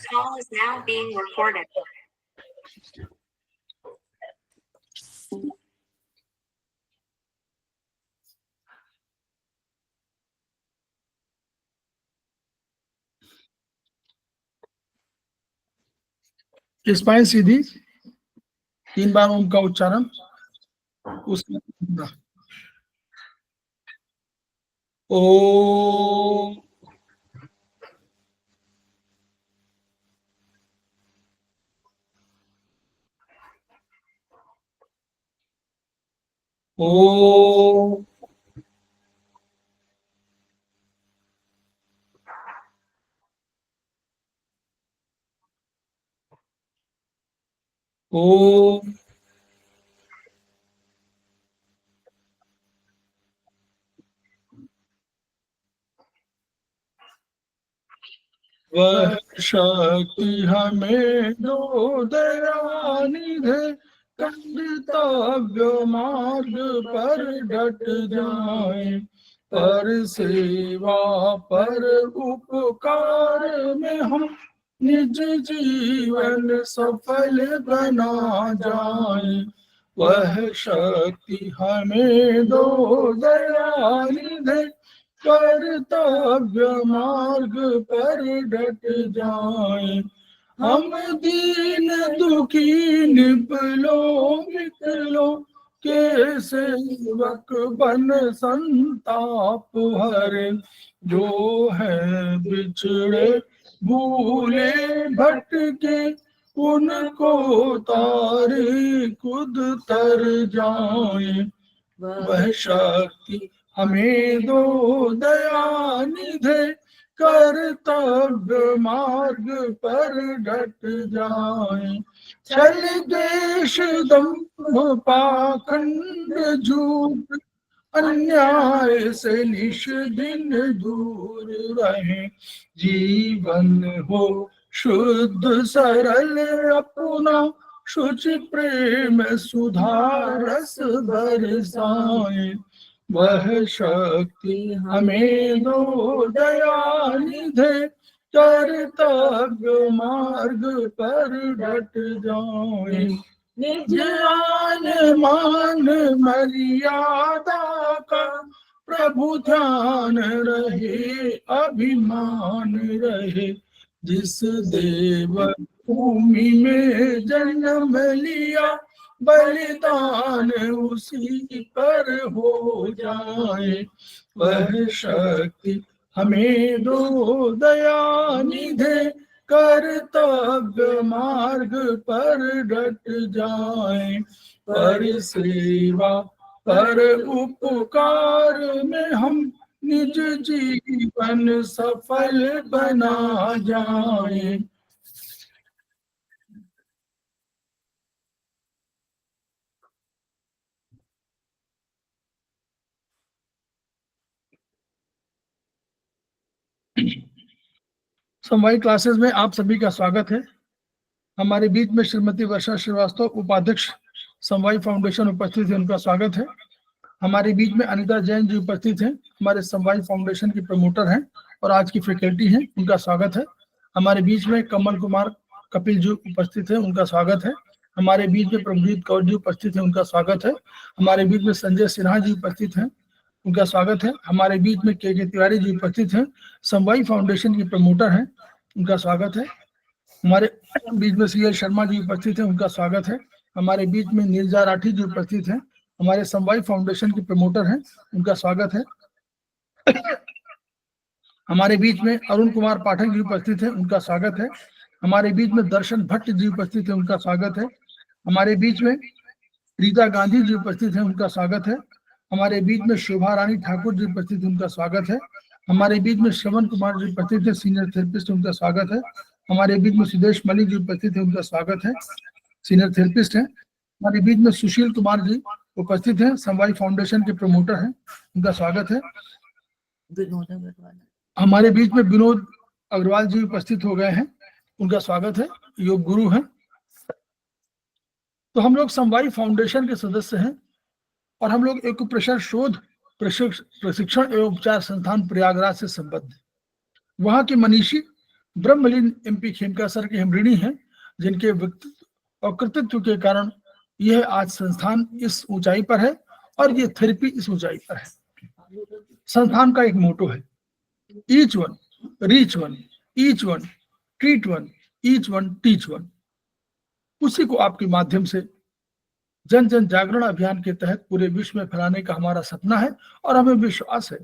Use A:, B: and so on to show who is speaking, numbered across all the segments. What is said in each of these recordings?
A: call is now being recorded.
B: Spine सीधी, 3 बार ओम का उच्चारण। उसके ओम ओम ओम वह शक्ति हमें दो दयानिधे, कर्तव्य मार्ग पर डट जाए, पर सेवा पर उपकार में हम निज जीवन सफल बना जाए। वह शक्ति हमें दो दयानिधे, कर्तव्य मार्ग पर डट जाए। हम दीन दुखी निकलो के सेवक बन संताप हरे, जो है बिछड़े भूले भटके, उनको तारे खुद तर जाए। वह शक्ति हमें दो दयानिधे, कर्तव्य मार्ग पर डट जाए। छल द्वेष दंभ पाखंड झूठ, अन्याय से निश दिन दूर रहे, जीवन हो शुद्ध सरल अपना, शुचि प्रेम सुधारस बरसाए। वह शक्ति हमें दो दयानिधे, कर्तव्य मार्ग पर डट जाए। निज आन मान मर्यादा का प्रभु ध्यान रहे, अभिमान रहे, जिस देव भूमि में जन्म लिया, बलिदान उसी पर हो जाए। वह शक्ति हमें दो दयानिधे, कर्तव्य मार्ग पर डट जाए, पर सेवा पर उपकार में हम निज जीवन सफल बना जाए। समवायी क्लासेस में आप सभी का स्वागत है। हमारे बीच में श्रीमती वर्षा श्रीवास्तव, उपाध्यक्ष समवायी फाउंडेशन उपस्थित है, उनका स्वागत है। हमारे बीच में अनिता जैन जी उपस्थित हैं, हमारे समवायी फाउंडेशन की प्रमोटर हैं और आज की फैकल्टी हैं, उनका स्वागत है। हमारे बीच में कमल कुमार कपिल जी उपस्थित है, उनका स्वागत है। हमारे बीच में प्रभुजीत कौर जी उपस्थित है, उनका स्वागत है। हमारे बीच में संजय सिन्हा जी उपस्थित हैं, उनका स्वागत है। हमारे बीच में के तिवारी जी उपस्थित हैं, समवायी फाउंडेशन की प्रमोटर हैं, उनका स्वागत है। हमारे बीच में सी एल शर्मा जी उपस्थित हैं, उनका स्वागत है। हमारे बीच में नीरजा राठी जी उपस्थित हैं, हमारे समवायी फाउंडेशन के प्रमोटर हैं, उनका स्वागत है। हमारे बीच में अरुण कुमार पाठक जी उपस्थित हैं, उनका स्वागत है। हमारे बीच में दर्शन भट्ट जी उपस्थित हैं, उनका स्वागत है। हमारे बीच में रीता गांधी जी उपस्थित हैं, उनका स्वागत है। हमारे बीच में शोभा रानी ठाकुर जी उपस्थित हैं, उनका स्वागत है। हमारे बीच में श्रवण कुमार जी उपस्थित हैं, सीनियर थेरेपिस्ट, उनका स्वागत है। हमारे बीच में सुदेश मलिक जी उपस्थित हैं, उनका स्वागत है, सीनियर थेरेपिस्ट हैं। हमारे बीच में सुशील कुमार जी उपस्थित हैं, समवायी फाउंडेशन के प्रमोटर हैं, उनका स्वागत है। हमारे बीच में विनोद अग्रवाल जी उपस्थित हो गए हैं, उनका स्वागत है, योग गुरु हैं। तो हम लोग समवायी फाउंडेशन के सदस्य हैं और हम लोग एक प्रेशर शोध प्रशिक्षण एवं उपचार संस्थान प्रयागराज से संबद्ध हैं। वहां के मनीषी ब्रह्मलीन एमपी खेमका सर के हम ऋणी हैं, जिनके व्यक्तित्व और कृतित्व के कारण यह आज संस्थान इस ऊंचाई पर है और ये थेरेपी इस ऊंचाई पर है। संस्थान का एक मोटो है, each one reach one, each one treat one, each one teach one. उसी को आपके माध्यम से जन जन जागरण अभियान के तहत पूरे विश्व में फैलाने का हमारा सपना है और हमें विश्वास है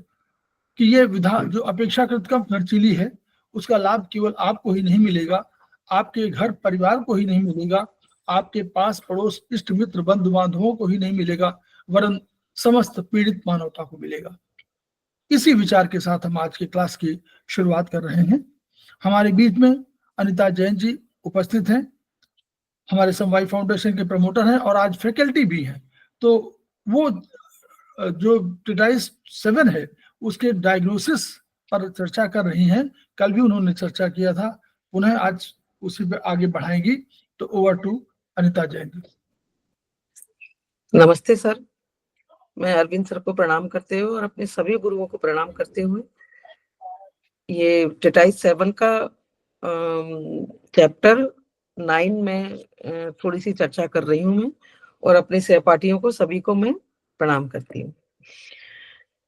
B: कि ये विधा जो अपेक्षाकृत कम खर्चीली है, उसका लाभ केवल आपको ही नहीं मिलेगा, आपके घर परिवार को ही नहीं मिलेगा, आपके पास पड़ोस इष्ट मित्र बंधु बांधवों को ही नहीं मिलेगा, वरन समस्त पीड़ित मानवता को मिलेगा। इसी विचार के साथ हम आज की क्लास की शुरुआत कर रहे हैं। हमारे बीच में अनिता जैन जी उपस्थित हैं, हमारे समवाय फाउंडेशन के प्रमोटर हैं और आज फैकल्टी भी हैं। तो वो जो टेटाइस 7 है उसके डायग्नोसिस पर चर्चा कर रही हैं। कल भी उन्होंने चर्चा किया था, पुनः आज उसी पे आगे बढ़ाएंगी। तो ओवर टू अनिता जैन जी।
C: नमस्ते सर, मैं अरविंद सर को प्रणाम करते हुए और अपने सभी गुरुओं को प्रणाम करते हुए ये टेटाइस 7 का चैप्टर 9 में थोड़ी सी चर्चा कर रही हूँ मैं, और अपने सहपाठियों को सभी को मैं प्रणाम करती हूँ।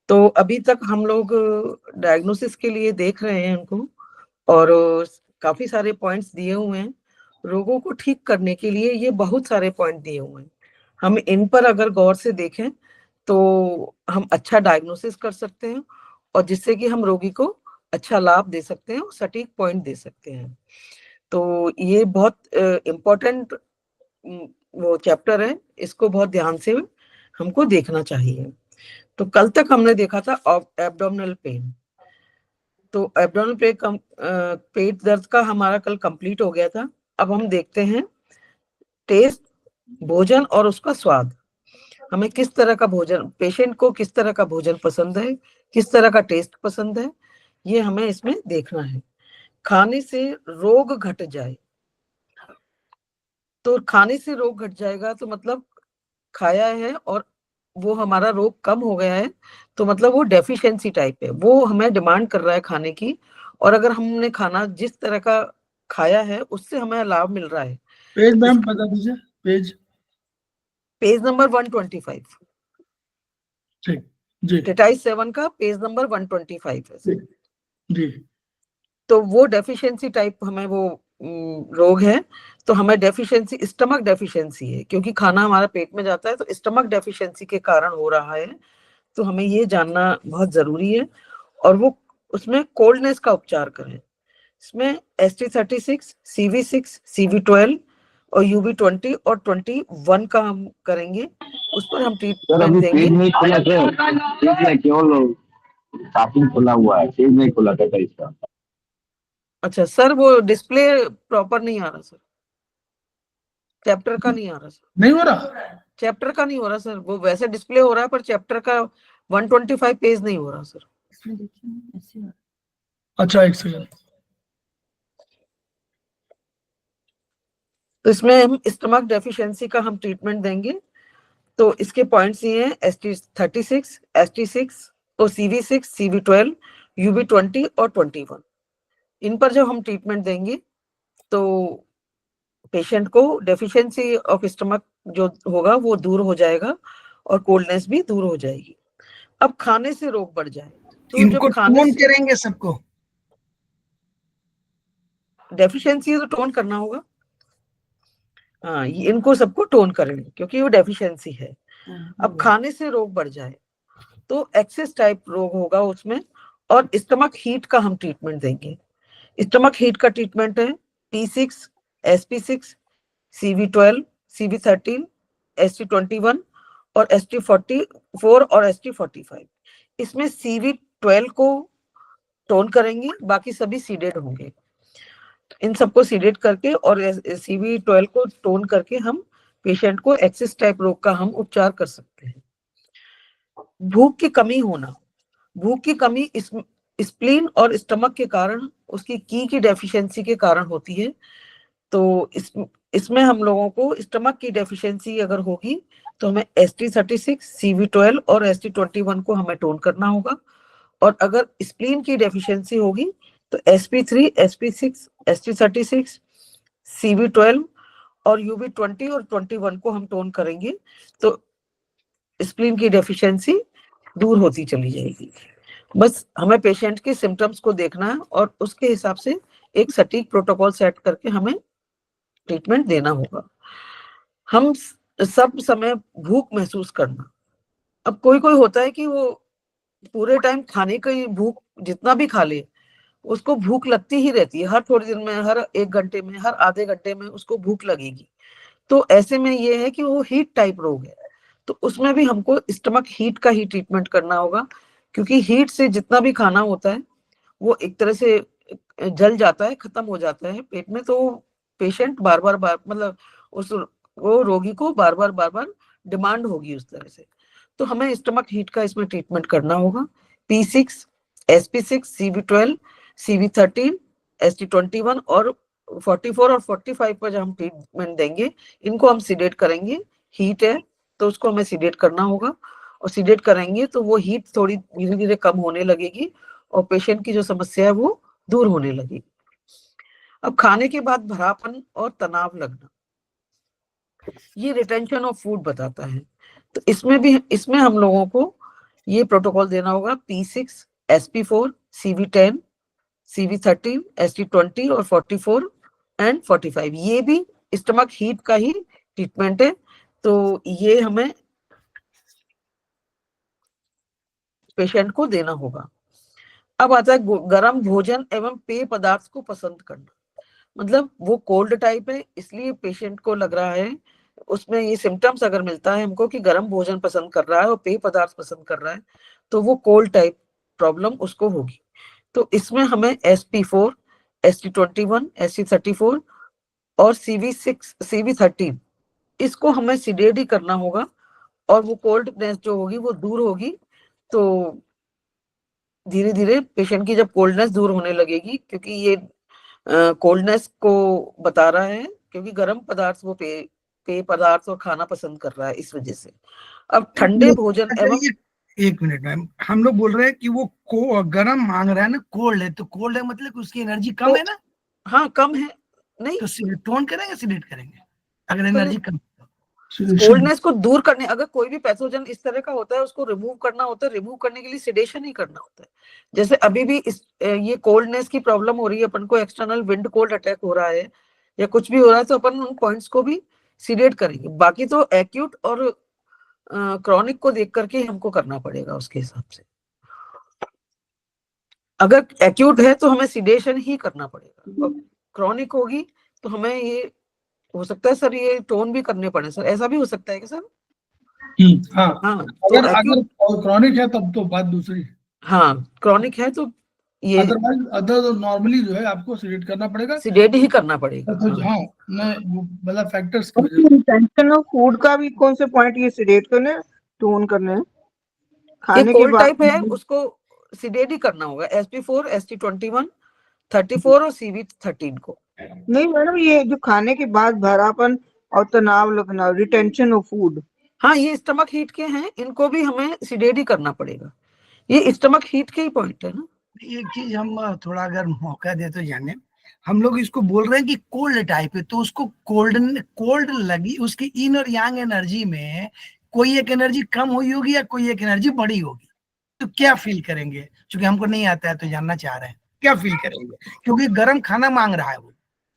C: तो अभी तक हम लोग डायग्नोसिस के लिए देख रहे हैं उनको, और काफी सारे पॉइंट्स दिए हुए हैं। रोगों को ठीक करने के लिए ये बहुत सारे पॉइंट दिए हुए हैं। हम इन पर अगर गौर से देखें तो हम अच्छा डायग्नोसिस कर सकते हैं, और जिससे कि हम रोगी को अच्छा लाभ दे सकते हैं और सटीक पॉइंट दे सकते हैं। तो ये बहुत इम्पोर्टेंट वो चैप्टर है, इसको बहुत ध्यान से हमको देखना चाहिए। तो कल तक हमने देखा था एब्डोमिनल पेन। तो एब्डोमिनल पेट दर्द का हमारा कल कंप्लीट हो गया था। अब हम देखते हैं टेस्ट, भोजन और उसका स्वाद। हमें किस तरह का भोजन, पेशेंट को किस तरह का भोजन पसंद है, किस तरह का टेस्ट पसंद है, ये हमें इसमें देखना है। खाने से रोग घट जाए, तो खाने से रोग घट जाएगा तो मतलब खाया है और वो हमारा रोग कम हो गया है, तो मतलब वो डेफिशिएंसी टाइप है, वो हमें डिमांड कर रहा है खाने की। और अगर हमने खाना जिस तरह का खाया है उससे हमें लाभ मिल रहा है।
B: पेज मैम बता दीजिए, पेज
C: नंबर 125।
B: ठीक जी।
C: टेटाइस 7 का पेज नंबर 125 है
B: जी।
C: तो वो डेफिशिएंसी टाइप हमें वो रोग है। तो हमें डेफिशिएंसी, स्टमक डेफिशिएंसी है, क्योंकि खाना हमारा पेट में जाता है तो स्टमक डेफिशिएंसी के कारण हो रहा है। तो हमें ये जानना बहुत जरूरी है, और वो उसमें कोल्डनेस का उपचार करें। इसमें ST36, CV6, CV12 और UB20 और 21 का हम करेंगे, उस पर हम ट्रीटमेंट देंगे।
D: खुला हुआ है, पेज नहीं खुला था इसका।
C: अच्छा सर, वो डिस्प्ले प्रॉपर नहीं आ रहा सर, चैप्टर का नहीं आ रहा सर।
B: नहीं हो रहा,
C: चैप्टर का नहीं हो रहा सर, वो वैसे डिस्प्ले हो रहा है पर चैप्टर का 125 पेज नहीं हो रहा सर।
B: अच्छा एक सेकंड।
C: तो इसमें हम स्टमक डेफिशिएंसी का हम ट्रीटमेंट देंगे। तो इसके पॉइंट्स ये हैं ST36, ST6 और CV6, CV12, UB20 और 21। इन पर जब हम ट्रीटमेंट देंगे तो पेशेंट को डेफिशिएंसी ऑफ स्टमक जो होगा वो दूर हो जाएगा और कोल्डनेस भी दूर हो जाएगी। अब खाने से रोग बढ़ जाए तो
E: इनको
C: जब खाने
E: टोन करेंगे सबको,
C: डेफिशिएंसी है तो टोन करना होगा। हाँ, इनको सबको टोन करेंगे क्योंकि वो डेफिशिएंसी है। अब खाने से रोग बढ़ जाए तो एक्सेस टाइप रोग होगा उसमें, और स्टमक हीट का हम ट्रीटमेंट देंगे। स्टमक हीट का ट्रीटमेंट है P6, SP6, CV12, CV13, ST21 और ST44 और ST45। इसमें CV12 को टोन करेंगे, बाकी सभी सीडेड होंगे। इन सबको सीडेड करके और CV12 को टोन करके हम पेशेंट को एक्सेस टाइप रोग का हम उपचार कर सकते हैं। भूख की कमी होना, भूख की कमी स्प्लीन और स्टमक के कारण, उसकी की डेफिशिएंसी के कारण होती है। तो इसमें हम लोगों को स्टमक की डेफिशिएंसी अगर होगी तो हमें ST36, CV12 और ST21 को हमें टोन करना होगा, और अगर स्प्लीन की डेफिशिएंसी होगी तो sp3, sp6, st36, cb12 और ub20 और 21 को हम टोन करेंगे तो स्प्लीन की डेफिशिएंसी दूर होती चली जाएगी। बस हमें पेशेंट के सिम्टम्स को देखना है और उसके हिसाब से एक सटीक प्रोटोकॉल सेट करके हमें ट्रीटमेंट देना होगा। हम सब समय भूख महसूस करना, अब कोई कोई होता है कि वो पूरे टाइम खाने की भूख जितना भी खा ले उसको भूख लगती ही रहती है, हर थोड़ी देर में, हर 1 घंटे में, हर आधे घंटे में उसको भूख लगेगी। तो ऐसे में ये है कि वो हीट टाइप रोग है, तो उसमें भी हमको स्टमक हीट का ही ट्रीटमेंट करना होगा, क्योंकि हीट से जितना भी खाना होता है वो एक तरह से जल जाता है, खत्म हो जाता है पेट में। तो पेशेंट बार बार मतलब उस वो रोगी को बार बार डिमांड होगी उस तरह से। तो हमें स्टमक हीट का इसमें ट्रीटमेंट करना होगा। P6, sp6, cb12, cb13, st21 और 44 और 45 पर जब हम ट्रीटमेंट देंगे, इनको हम सीडेट करेंगे। हीट है तो उसको हमें सीडेट करना होगा, और सीडेट करेंगे तो वो हीट थोड़ी धीरे धीरे कम होने लगेगी और पेशेंट की जो समस्या है वो दूर होने लगेगी। अब खाने के बाद भरापन और तनाव लगना, ये रिटेंशन ऑफ फूड बताता है। तो इसमें हम लोगों को ये प्रोटोकॉल देना होगा। P6, sp4, cb10, cb13, st20 और 44 एंड 45, ये भी स्टमक हीट का ही ट्रीटमेंट है। तो ये हमें पेशेंट को देना होगा। अब आता है गर्म भोजन एवं पेय पदार्थ को पसंद करना, मतलब वो कोल्ड टाइप है इसलिए पेशेंट को लग रहा है, उसमें ये सिम्टम्स अगर मिलता है हमको कि गर्म भोजन पसंद कर रहा है और पेय पदार्थ पसंद कर रहा है, तो वो कोल्ड टाइप प्रॉब्लम उसको होगी। तो इसमें हमें sp4, st21, st34 और cb6, cb13 इसको हमें सीडेट ही करना होगा, और वो कोल्डनेस जो होगी वो दूर होगी। तो धीरे धीरे पेशेंट की जब कोल्डनेस दूर होने लगेगी, क्योंकि ये कोल्डनेस को बता रहा है, क्योंकि गर्म पदार्थ वो पेय पदार्थ और खाना पसंद कर रहा है इस वजह से। अब ठंडे भोजन एवं
E: एक मिनट मैम, हम लोग बोल रहे हैं कि वो गर्म मांग रहा है ना, कोल्ड है, तो कोल्ड है मतलब कि उसकी एनर्जी कम है ना?
C: हाँ कम है, नहीं
E: तो टोन करेंगे, सीडेट करेंगे अगर एनर्जी कम।
C: कोल्डनेस को दूर करने, अगर कोई भी पैथोजन इस तरह का होता है उसको रिमूव करना होता है, रिमूव करने के लिए सिडेशन ही करना होता है। जैसे अभी भी ये कोल्डनेस की प्रॉब्लम हो रही है, अपन को एक्सटर्नल विंड कोल्ड अटैक हो रहा है या कुछ भी हो रहा है, तो अपन उन पॉइंट्स को भी सीडेट करेंगे। बाकी तो एक्यूट और क्रॉनिक को देख करके हमको करना पड़ेगा उसके हिसाब से। अगर एक्यूट है तो हमें सीडेशन ही करना पड़ेगा, और क्रॉनिक होगी तो हमें ये हो सकता है सर ये टोन भी करने पड़े सर, ऐसा भी हो सकता है कि सर?
B: हाँ, तो अगर क्रॉनिक है तब तो बात दूसरी है।
C: हाँ क्रोनिक है तो ये
B: अदरवाइज अदर नॉर्मली जो है आपको सीडेट करना पड़ेगा,
C: सीडेट ही करना पड़ेगा।
B: तो हाँ मतलब फैक्टर्स
F: रिटेंशन ऑफ फूड का भी कौन से पॉइंट ये सीडेट करने टोन करने हैं?
C: ये
F: खाने के
C: कोल्ड
F: बाद
C: टाइप है उसको सीडेट ही करना होगा, sp4, st21, 34 और cb13 को।
F: नहीं मैडम, ये जो खाने के बाद भरापन और तनाव लगना, रिटेंशन ऑफ फूड,
C: हाँ ये स्टमक हीट के हैं, इनको भी हमें सीडेट ही करना पड़ेगा, ये स्टमक हीट के ही पॉइंट है ना।
E: एक चीज हम थोड़ा अगर मौका दे तो जाने, हम लोग इसको बोल रहे हैं कि कोल्ड टाइप है, तो उसको कोल्ड लगी, उसकी इन और यांग एनर्जी में कोई एक एनर्जी कम हुई होगी या कोई एक एनर्जी बढ़ी होगी, तो क्या फील करेंगे? क्योंकि हमको नहीं आता है तो जानना चाह रहे हैं क्या फील करेंगे, क्योंकि गर्म खाना मांग रहा है वो।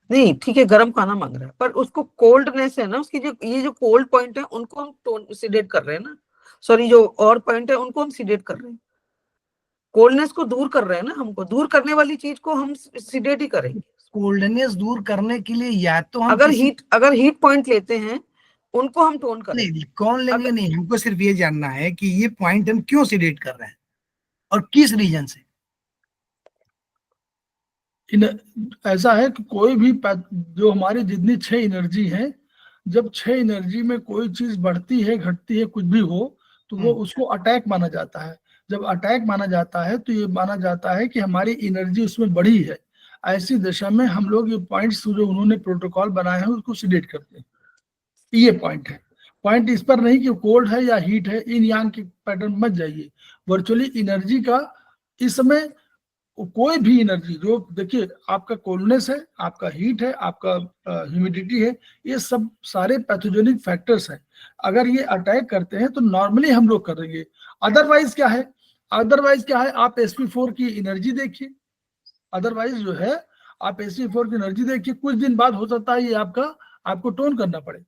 C: नहीं ठीक है, गर्म खाना मांग रहा है, पर उसको कोल्डनेस है ना उसकी, जो ये जो कोल्ड पॉइंट है उनको हम टोन सीडेट कर रहे हैं ना, सॉरी जो और पॉइंट है उनको हम सीडेट कर रहे हैं, कोल्डनेस को दूर कर रहे हैं ना, हमको दूर करने वाली चीज को हम सीडेट ही करेंगे।
E: कोल्डनेस दूर करने के लिए या तो हम
C: अगर हीट पॉइंट लेते हैं उनको हम टोन करें।
E: नहीं, कौन लेंगे नहीं, हमको सिर्फ ये जानना है कि ये पॉइंट हम क्यों सीडेट कर रहे हैं और किस रीजन से।
B: ऐसा है कि कोई भी जो हमारी जितनी 6 एनर्जी है, जब 6 एनर्जी में कोई चीज बढ़ती है घटती है कुछ भी हो, तो वो उसको अटैक माना जाता है। जब अटैक माना जाता है तो ये माना जाता है कि हमारी एनर्जी उसमें बढ़ी है। ऐसी दशा में हम लोग ये पॉइंट्स जो उन्होंने प्रोटोकॉल बनाए हैं उसको सीडेट करते हैं। ये पॉइंट है, पॉइंट इस पर नहीं कि कोल्ड है या हीट है, इन यांग के पैटर्न मत जाइए। वर्चुअली एनर्जी का इस समय कोई भी एनर्जी जो, देखिए आपका कोल्डनेस है, आपका हीट है, आपका ह्यूमिडिटी है, ये सब सारे पैथोजेनिक फैक्टर्स हैं। अगर ये अटैक करते हैं तो नॉर्मली हम लोग करेंगे। अदरवाइज क्या है, आप sp4 की एनर्जी देखिए। अदरवाइज जो है आप sp4 की एनर्जी देखिए, कुछ दिन बाद हो सकता है ये आपको टोन करना पड़े।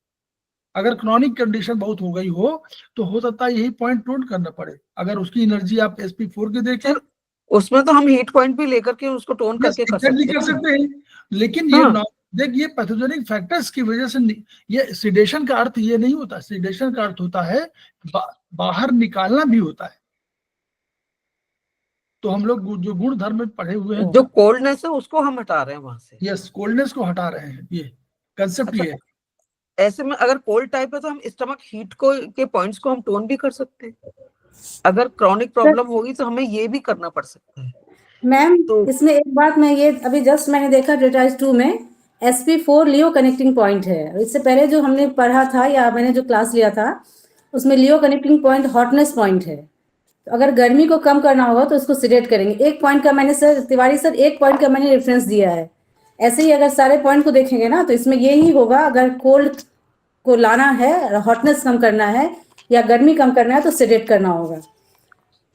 B: अगर क्रॉनिक कंडीशन बहुत हो गई हो तो हो सकता है यही पॉइंट टोन करना पड़े। अगर उसकी एनर्जी आप sp4 की देखें,
C: उसमें तो हम हीट पॉइंट भी लेकर के उसको टोन करके कर सकते
B: कर
C: हैं।
B: सकते हैं, लेकिन
C: हाँ।
B: ये पैथोजेनिक फैक्टर्स की वजह से ये सिडेशन का अर्थ ये नहीं होता। सिडेशन का अर्थ होता है बाहर निकालना भी होता है। तो हम लोग जो गुण धर्म में पढ़े हुए हैं,
C: जो कोल्डनेस है उसको हम हटा रहे हैं वहां से।
B: यस, कोल्डनेस को हटा रहे हैं, ये कंसेप्ट
C: अच्छा,
B: ये है।
C: ऐसे में अगर कोल्ड टाइप है तो हम स्टमक हीट को के पॉइंट्स को हम टोन भी कर सकते हैं। अगर क्रॉनिक प्रॉब्लम होगी तो हमें ये भी करना पड़ सकता है।
G: मैम
C: तो
G: इसमें एक बात मैं ये अभी जस्ट मैंने देखा डेटाइज 2 में sp4 लियो कनेक्टिंग पॉइंट है। इससे पहले जो हमने पढ़ा था या मैंने जो क्लास लिया था उसमें लियो कनेक्टिंग पॉइंट हॉटनेस पॉइंट है। तो अगर गर्मी को कम करना होगा तो उसको सिलेक्ट करेंगे। एक पॉइंट का मैंने सर तिवारी सर एक पॉइंट का मैंने रेफरेंस दिया है। ऐसे ही अगर सारे पॉइंट को देखेंगे ना तो इसमें यही होगा, अगर कोल्ड को लाना है, हॉटनेस कम करना है या गर्मी कम करना है तो सिलेक्ट करना होगा।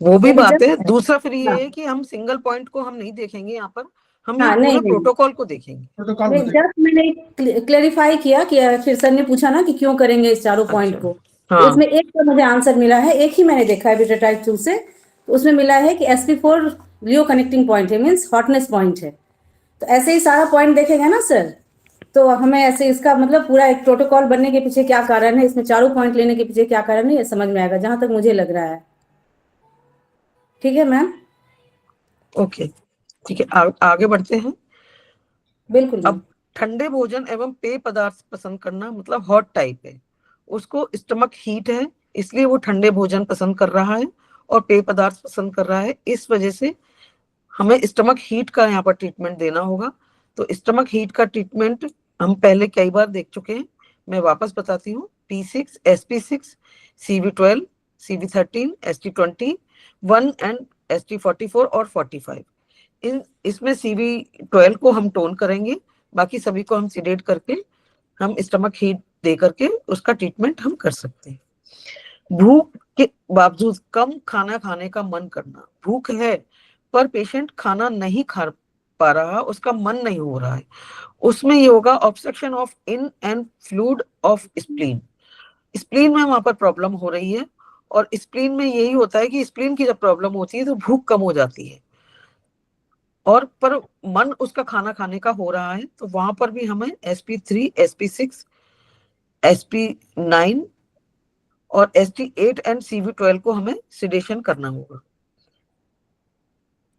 C: वो भी
G: ये भी
C: बात है।
G: just-
C: दूसरा फिर ये
G: हाँ।
C: है कि हम सिंगल पॉइंट को हम नहीं देखेंगे यहाँ पर, हम
G: हाँ,
C: यहाँ
G: नहीं,
C: पूरे
G: नहीं।
C: प्रोटोकॉल को देखेंगे।
B: प्रोटोकॉल
G: नहीं,
B: बताइए।
G: जस्ट मैंने क्लेरिफाई किया कि फिर सर ने पूछा ना कि क्यों करेंगे इस चारों पॉइंट
C: अच्छा,
G: को।
C: हाँ।
G: तो इसमें एक तो मुझे आंसर मिला है, एक ही मैंने देखा है विटाटाइप 2 से। तो उसमें मिला है कि sp4 लियो कनेक्टिंग पॉइंट है, मीन्स हॉटनेस पॉइंट है। तो ऐसे ही सारा पॉइंट देखेंगे ना सर, तो हमें ऐसे इसका मतलब पूरा एक प्रोटोकॉल बनने के पीछे क्या कारण है, इसमें चारों पॉइंट लेने के पीछे क्या कारण है, ये समझ में आएगा जहां तक मुझे लग रहा है। ठीक है मैम?
C: ओके, ठीक है, आगे बढ़ते हैं।
G: बिल्कुल मैम।
C: अब ठंडे भोजन एवं पेय पदार्थ पसंद करना मतलब हॉट टाइप है, उसको स्टमक हीट है इसलिए वो ठंडे भोजन पसंद कर रहा है और पेय पदार्थ पसंद कर रहा है। इस वजह से हमें स्टमक हीट का यहाँ पर ट्रीटमेंट देना होगा। तो स्टमक हीट का ट्रीटमेंट हम पहले कई बार देख चुके हैं, मैं वापस बताती हूँ। P6, SP6, CV12, CV13, ST20, 1 and ST44 और 45। इसमें CV12 को हम टोन करेंगे, बाकी सभी को हम सिडेट करके हम स्टमक हीट दे करके उसका ट्रीटमेंट हम कर सकते हैं। भूख के बावजूद कम खाना खाने का मन करना, भूख है पर पेशेंट खाना नहीं खा पा रहा, उसका मन नहीं हो रहा है, उसमें ये होगा obstruction of in and fluid of spleen. Spleen में वहां पर प्रॉब्लम हो रही है और स्प्लीन में यही होता है कि स्प्लीन की जब प्रॉब्लम होती है तो भूख कम हो जाती है और पर मन उसका खाना खाने का हो रहा है। तो वहां पर भी हमें SP3, SP6, SP9 और ST8 एंड CV12 को हमें सिडेशन करना होगा।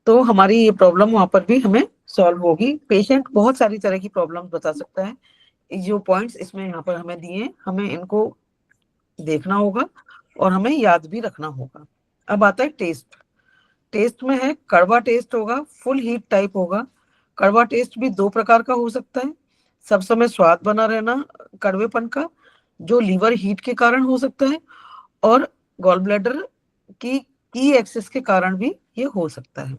C: तो हमारी ये प्रॉब्लम वहां पर भी हमें सॉल्व होगी। पेशेंट बहुत सारी तरह की प्रॉब्लम बता सकता है। जो पॉइंट्स इसमें यहाँ पर हमें दिए, हमें इनको देखना होगा और हमें याद भी रखना होगा। अब आता है टेस्ट। टेस्ट में है कड़वा टेस्ट होगा, फुल हीट टाइप होगा। कड़वा टेस्ट भी 2 प्रकार का हो सकता है। सब समय स्वाद बना रहना कड़वेपन का, जो लीवर हीट के कारण हो सकता है, और गॉल ब्लैडर की एक्सेस के कारण भी ये हो सकता है।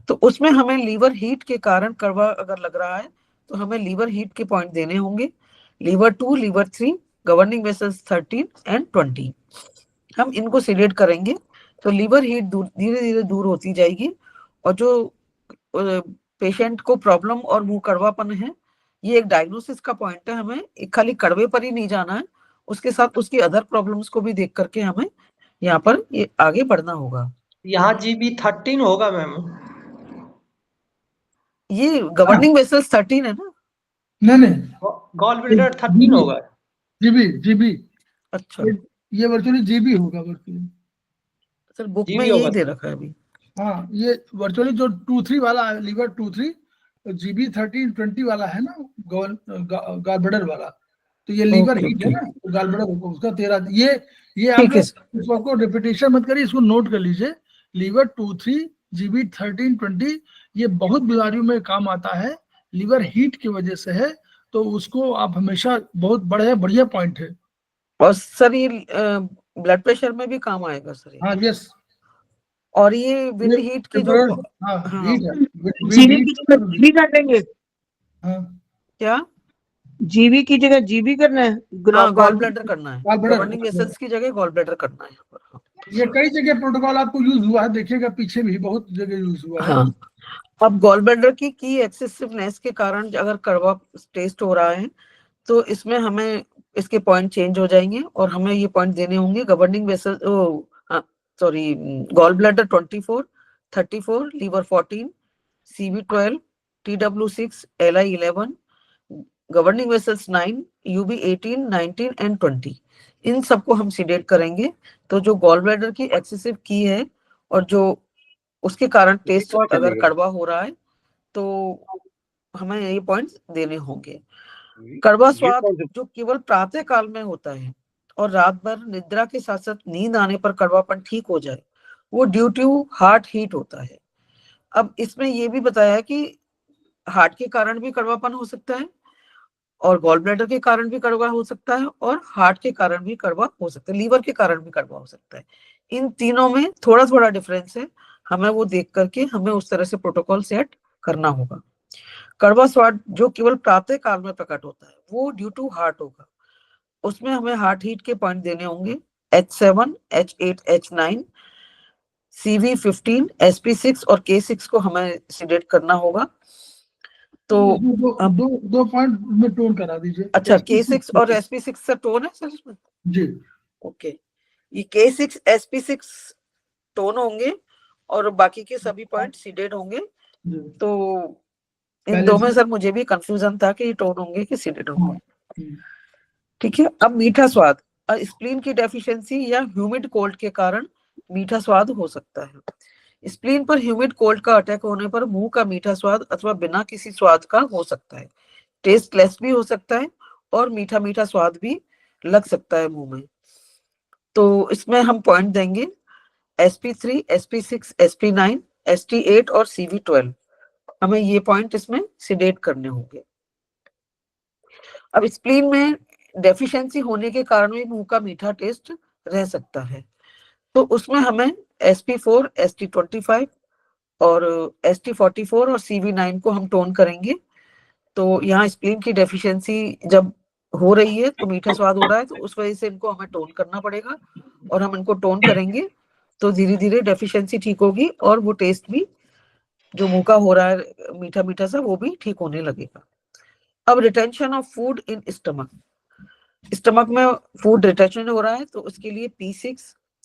C: तो उसमें हमें लीवर हीट के कारण कड़वा अगर लग रहा है तो हमें लीवर हीट के पॉइंट देने होंगे, liver 2, liver 3, governing vessels 13 and 20। हम इनको सिलेक्ट करेंगे तो लीवर हीट धीरे धीरे दूर होती जाएगी और जो पेशेंट को प्रॉब्लम और मुंह कड़वापन है, ये एक डायग्नोसिस का पॉइंट है। हमें खाली कड़वे पर ही नहीं जाना है, उसके साथ उसकी अदर प्रॉब्लम्स को भी देख करके हमें यहाँ पर ये आगे बढ़ना होगा।
H: यहाँ GB13 होगा मैम?
C: ये गवर्निंग वेसल्स 13 है ना?
B: नहीं,
H: गॉल ब्लैडर 13 होगा।
B: जीबी।
C: अच्छा,
B: ये वर्चुअली जीबी होगा वर्चुअली।
C: सर बुक में
H: जीबी
C: यही
H: होगा।
C: दे रखा है अभी।
B: हाँ, ये वर्चुअली जो 2-3 वाला है, लीवर 2-3, GB13-20 वाला है ना, गॉल ब्लैडर वाला। तो ये लीवर
C: ओके,
B: हीट है
C: ओके।
B: ना, तो गॉल ब्लैडर होगा उसका 13। ये आप
C: ठीक है
B: लोग इसको रिपीटेशन मत करिए, इसको नोट कर लीजिए। लीवर 2-3, GB13-20 ये बहुत बीमारियों में काम आता है, लीवर हीट की वजह से है। तो उसको आप हमेशा, बहुत बढ़िया पॉइंट है।
C: और सर ये ब्लड प्रेशर में भी काम आएगा सर ये?
B: हाँ, यस।
C: और ये विंड हीट की जो
B: हाँ
C: हाँ।
B: हीट है
F: जीबी की जगह जीबी कर लेंगे,
B: हाँ
C: क्या
F: जीबी की जगह जीबी करना है,
C: हाँ गॉल ब्लैडर करना है,
B: gallbladder।
C: गवर्निंग वेसल्स की जगह गॉल ब्लैडर करना है यहाँ पर। हाँ।
B: ये कई जगह प्रोटोकॉल आपको यूज हुआ है, देखिएगा पीछे भी बहुत जगह यूज हुआ है।
C: हाँ, अब गॉल ब्लैडर की एक्सेसिवनेस के कारण अगर कड़वा टेस्ट हो रहा है तो इसमें हमें इसके पॉइंट चेंज हो जाएंगे और हमें ये पॉइंट देने होंगे governing vessel sorry gall bladder 24, 34, liver 14, CV 12, TW 6, LI 11, governing vessels 9, UB 18, 19 and 20। इन सबको हम सीडेट करेंगे। तो जो गॉल ब्लैडर की एक्सेसिव की है और जो उसके कारण टेस्ट अगर कड़वा हो रहा है तो हमें ये पॉइंट्स देने होंगे। कड़वा स्वाद जो केवल प्रातः काल में होता है और रात भर निद्रा के साथ साथ नींद आने पर कड़वापन ठीक हो जाए, वो ड्यू टू हार्ट हीट होता है। अब इसमें ये भी बताया है कि हार्ट के कारण भी कड़वापन हो सकता है और गॉल ब्लैडर के कारण भी कड़वा हो सकता है और हार्ट के कारण भी कड़वा हो सकता है, लीवर के कारण भी कड़वा हो सकता है। इन तीनों में थोड़ा थोड़ा डिफरेंस है, हमें वो देख करके हमें उस तरह से प्रोटोकॉल सेट करना होगा। कड़वा स्वाद जो केवल प्रातः काल में प्रकट होता है वो ड्यू टू हार्ट होगा, उसमें हमें हार्ट हीट के पॉइंट देने होंगे H7, H8, H9, CV 15, SP6 और K6 को हमें सिलेक्ट करना होगा। तो
B: दो पॉइंट में टोन करा दीजिए।
C: अच्छा, K6 और SP6 से टोन है सर इसमें?
B: जी
C: ओके, ये K6 SP6 टोन होंगे और बाकी के सभी पॉइंट सीडेड होंगे। तो इन दो में सर मुझे भी कंफ्यूजन था कि ये टोन होंगे कि सीडेड होंगे। ठीक है, अब मीठा स्वाद, स्प्लीन की डेफिशिएंसी या ह्यूमिड कोल्ड के कारण मीठा स्वाद हो सकता है। स्प्लीन पर ह्यूमिड कोल्ड का अटैक होने पर मुंह का मीठा स्वाद अथवा बिना किसी स्वाद का हो सकता है, टेस्टलेस भी हो सकता है और मीठा मीठा स्वाद भी लग सकता है मुंह में। तो इसमें हम पॉइंट देंगे SP3, SP6, SP9, ST8 और CV 12। हमें ये पॉइंट इसमें सिडेट करने होंगे। अब स्प्लीन में डेफिशिएंसी होने के कारण भी मुंह का मीठा टेस्ट रह सकता है, तो उसमें हमें SP4, ST25 और ST44 और CV9 को हम टोन करेंगे। तो यहाँ स्प्लीन की डेफिशिएंसी जब हो रही है तो मीठा स्वाद हो रहा है, तो उस वजह से इनको हमें टोन करना पड़ेगा और हम इनको टोन करेंगे तो धीरे धीरे डेफिशिएंसी ठीक होगी और वो टेस्ट भी जो मुंह का हो रहा है मीठा मीठा सा वो भी ठीक होने लगेगा। अब retention of food in stomach, stomach में फूड रिटेंशन हो रहा है तो उसके लिए P6,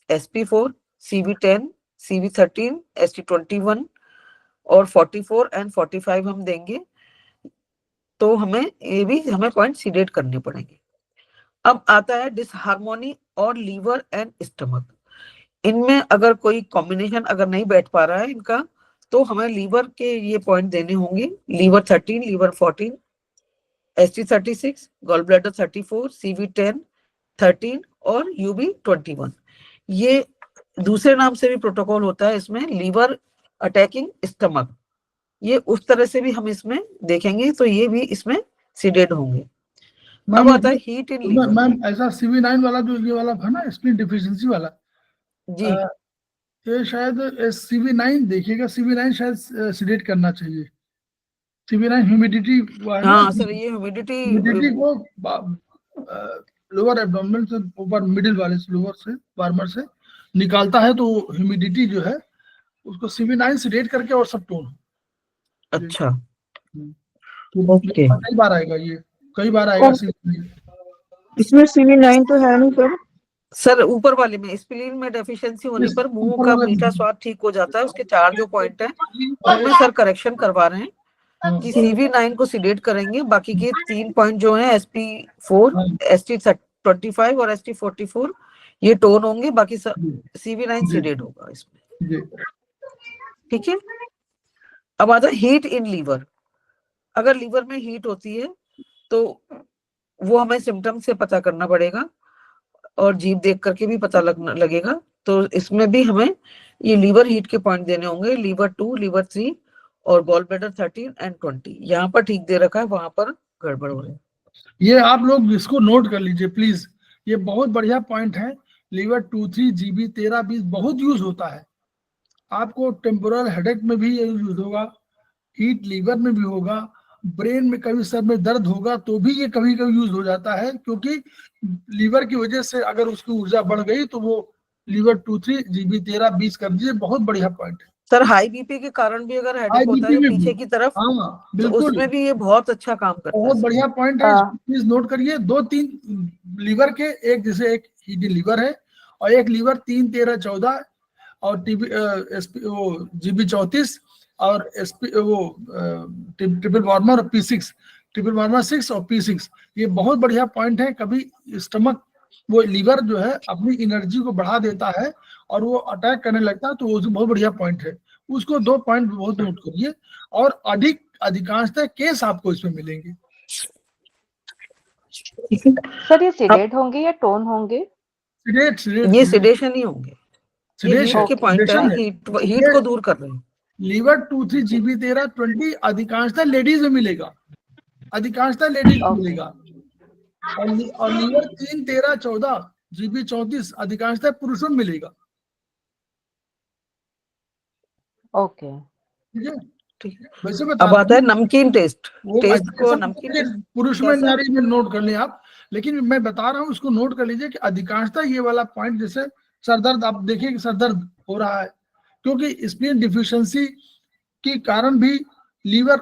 C: SP4, CV10, CV13, ST21 और 44 एंड 45 हम देंगे। तो हमें ये भी हमें पॉइंट सीडेट करने पड़ेंगे। अब आता है डिसहार्मोनी और लीवर एंड स्टमक। इनमें अगर कोई कॉम्बिनेशन अगर नहीं बैठ पा रहा है इनका तो हमें लीवर के ये पॉइंट देने होंगे, liver 13, liver 14, ST36, gall bladder 34, CV10, 13 और UB 21। ये दूसरे नाम से भी प्रोटोकॉल होता है इसमें, लीवर अटैकिंग स्टमक। ये उस तरह से भी हम इसमें देखेंगे तो ये भी इसमें सीडेड होंगे। अब आता है हीट इन लीवर।
B: मैम ऐसा CV9 वाला जो ये वाला है ना स्प्लीन डिफिशिएंसी वाला
C: जी,
B: ये शायद CV9 देखिएगा, CV9 शायद सीडेट करना चाहिए। CV9 ह्यूमिडिटी
C: हाँ सर, ये ह्यूमिडिटी
B: को लोअर एब्डोमेन से ऊपर मिडिल वाले से लोअर से वार्मर से निकालता है, तो ह्यूमिडिटी जो है उसको CV9 सीडेट करके और सब टोन।
C: अच्छा,
B: तो
C: ओके।
B: कई बार आएगा ये, कई बार आएगा CV9।
F: इसमें CV9 तो है नहीं
C: सर ऊपर वाले में स्प्लीन में डेफिशिएंसी होने पर मुंह का मीठा स्वाद ठीक हो जाता है, उसके 4 जो पॉइंट है उनमें सर करेक्शन करवा रहे हैं कि CV9 को सीडेट करेंगे, बाकी के 3 पॉइंट जो हैं SP4, ST25 और ST44 ये टोन होंगे, बाकी CV9 सीडेट होगा इसमें। ठीक है, अब आता है हीट इन लीवर। अगर लीवर में हीट होती है तो वो हमें सिम्टम से पता करना पड़ेगा और जीभ देख करके भी पता लगेगा। तो इसमें भी हमें ये लीवर हीट के पॉइंट देने होंगे, लीवर 2, लीवर 3 और गॉल ब्लैडर 13 एंड 20। यहाँ पर ठीक दे रखा है, वहां पर गड़बड़ हो रही है।
B: ये आप लोग इसको नोट कर लीजिए प्लीज, ये बहुत बढ़िया पॉइंट है। लीवर 2, 3, GB 13, 20 बहुत यूज होता है। आपको टेम्पोरल हेडेक में भी ये यूज होगा, हीट लीवर में भी होगा, ब्रेन में कभी सर में दर्द होगा तो भी ये कभी कभी यूज हो जाता है, क्योंकि लीवर की वजह से अगर उसकी ऊर्जा बढ़ गई तो वो लीवर 2-3 GB 13-20 कर दीजिए, बहुत बढ़िया पॉइंट है।
C: सर हाई बीपी के कारण भी अगर
B: हाई
C: हेडेक होता है
B: बीपी
C: जो
B: में
C: पीछे
B: भी,
C: की तरफ,
B: हाँ
C: तो
B: बिल्कुल
C: उसमें भी ये बहुत अच्छा काम करता है
B: बहुत
C: सर।
B: बढ़िया पॉइंट है,
F: हाँ।
B: प्लीज नोट करिए। 2-3 लीवर के, एक जैसे एक हीट लीवर है और एक लीवर 3-13-14 और टीबी वो GB 34 और एसपी वो ट्रिपल वार्मर और P6, ट्रिपल वार्मर 6 और P6, ये बहुत बढ़िया पॉइंट है। कभी स्टमक वो लीवर जो है अपनी एनर्जी को बढ़ा देता है और वो अटैक करने लगता है, तो वो बहुत बढ़िया पॉइंट है। उसको 2 पॉइंट बहुत नोट करिए, और अधिकांशतः केस आपको इसमें मिलेंगे।
I: सर ये सिडेट होंगे या टोन होंगे?
C: ये सिडेशन ही होंगे, ये हीट के पॉइंट है, हीट को दूर कर रहे हैं।
B: लीवर 2-3 GB 13-20 अधिकांशतः लेडीज में मिलेगा, अधिकांशतः लेडीज में मिलेगा, और लीवर 3-13-14 GB 34 अधिकांशतः पुरुषों में मिलेगा।
I: ओके,
B: ठीक है, वैसे बता
C: अब आता है नमकीन टेस्ट, टेस्ट को नमकीन
B: पुरुष में नारी में नोट कर लें आप, लेकिन मैं बता रहा हूँ उसको नोट कर लीजिए कि अधिकांशतः ये वाला पॉइंट, जैसे सर दर्द, आप देखिए कि सर दर्द हो रहा है क्योंकि स्प्लीन डिफिशियंसी के कारण भी लीवर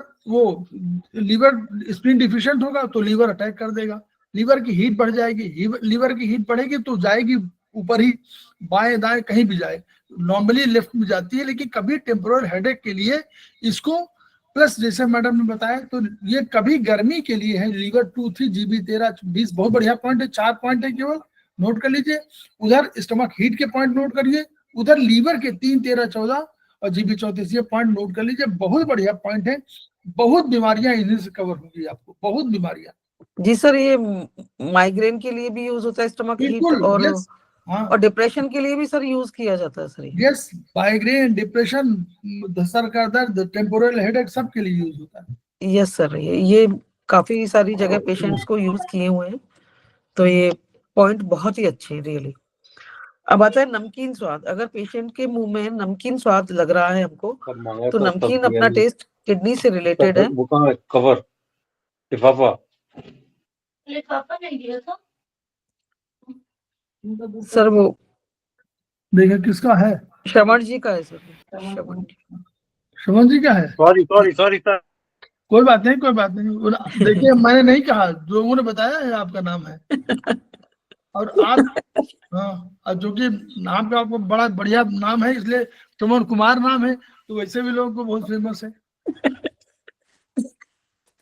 B: स्प्लीन डिफिशिएंट होगा तो लीवर अटैक कर देगा, लीवर की हीट बढ़ जाएगी, लीवर की हीट बढ़ेगी तो जाएगी ऊपर ही, बाएं दाएं कहीं भी जाए, नॉर्मली लेफ्ट में जाती है, लेकिन कभी टेम्पोरल हेडेक के लिए इसको प्लस, जैसे मैडम ने बताया, तो ये कभी गर्मी के लिए है। लीवर 2-3 GB 13-20 बहुत बढ़िया पॉइंट है, 4 पॉइंट है केवल, नोट कर लीजिए। उधर स्टमक हीट के पॉइंट नोट करिए, उधर लीवर के 3-13-14 और GB 34 ये पॉइंट नोट कर लीजिए, बहुत बढ़िया पॉइंट है। बहुत बीमारियां इन्हीं से कवर होगी आपको, बहुत बीमारियां।
C: जी सर, ये माइग्रेन के लिए भी यूज होता है स्टमक हीट, और
B: यस, हाँ,
C: और डिप्रेशन के लिए भी सर यूज किया जाता है sir.
B: Yes, migraine, depression, sir का दर्द, टेम्पोरल हेडेक, सब के लिए यूज होता है।
C: यस सर, ये काफी सारी जगह पेशेंट्स को यूज किए हुए हैं, तो ये पॉइंट बहुत ही अच्छे हैं रियली। अब आता है नमकीन स्वाद। अगर पेशेंट के मुंह में नमकीन स्वाद लग रहा है हमको, तो नमकीन अपना टेस्ट किडनी से रिलेटेड है।
J: कवर लिफाफा
C: सर वो
B: देखिए किसका है,
C: श्रवण जी का है सर,
B: श्रवण जी का है।
J: सॉरी सर,
B: कोई बात नहीं, कोई बात नहीं, देखिए मैंने नहीं कहा, लोगों ने बताया है आपका नाम है, और आप, हाँ, और जो कि नाम पे आपको बड़ा बढ़िया नाम है, इसलिए श्रवण कुमार नाम है, तो वैसे भी लोगों को बहुत फेमस है।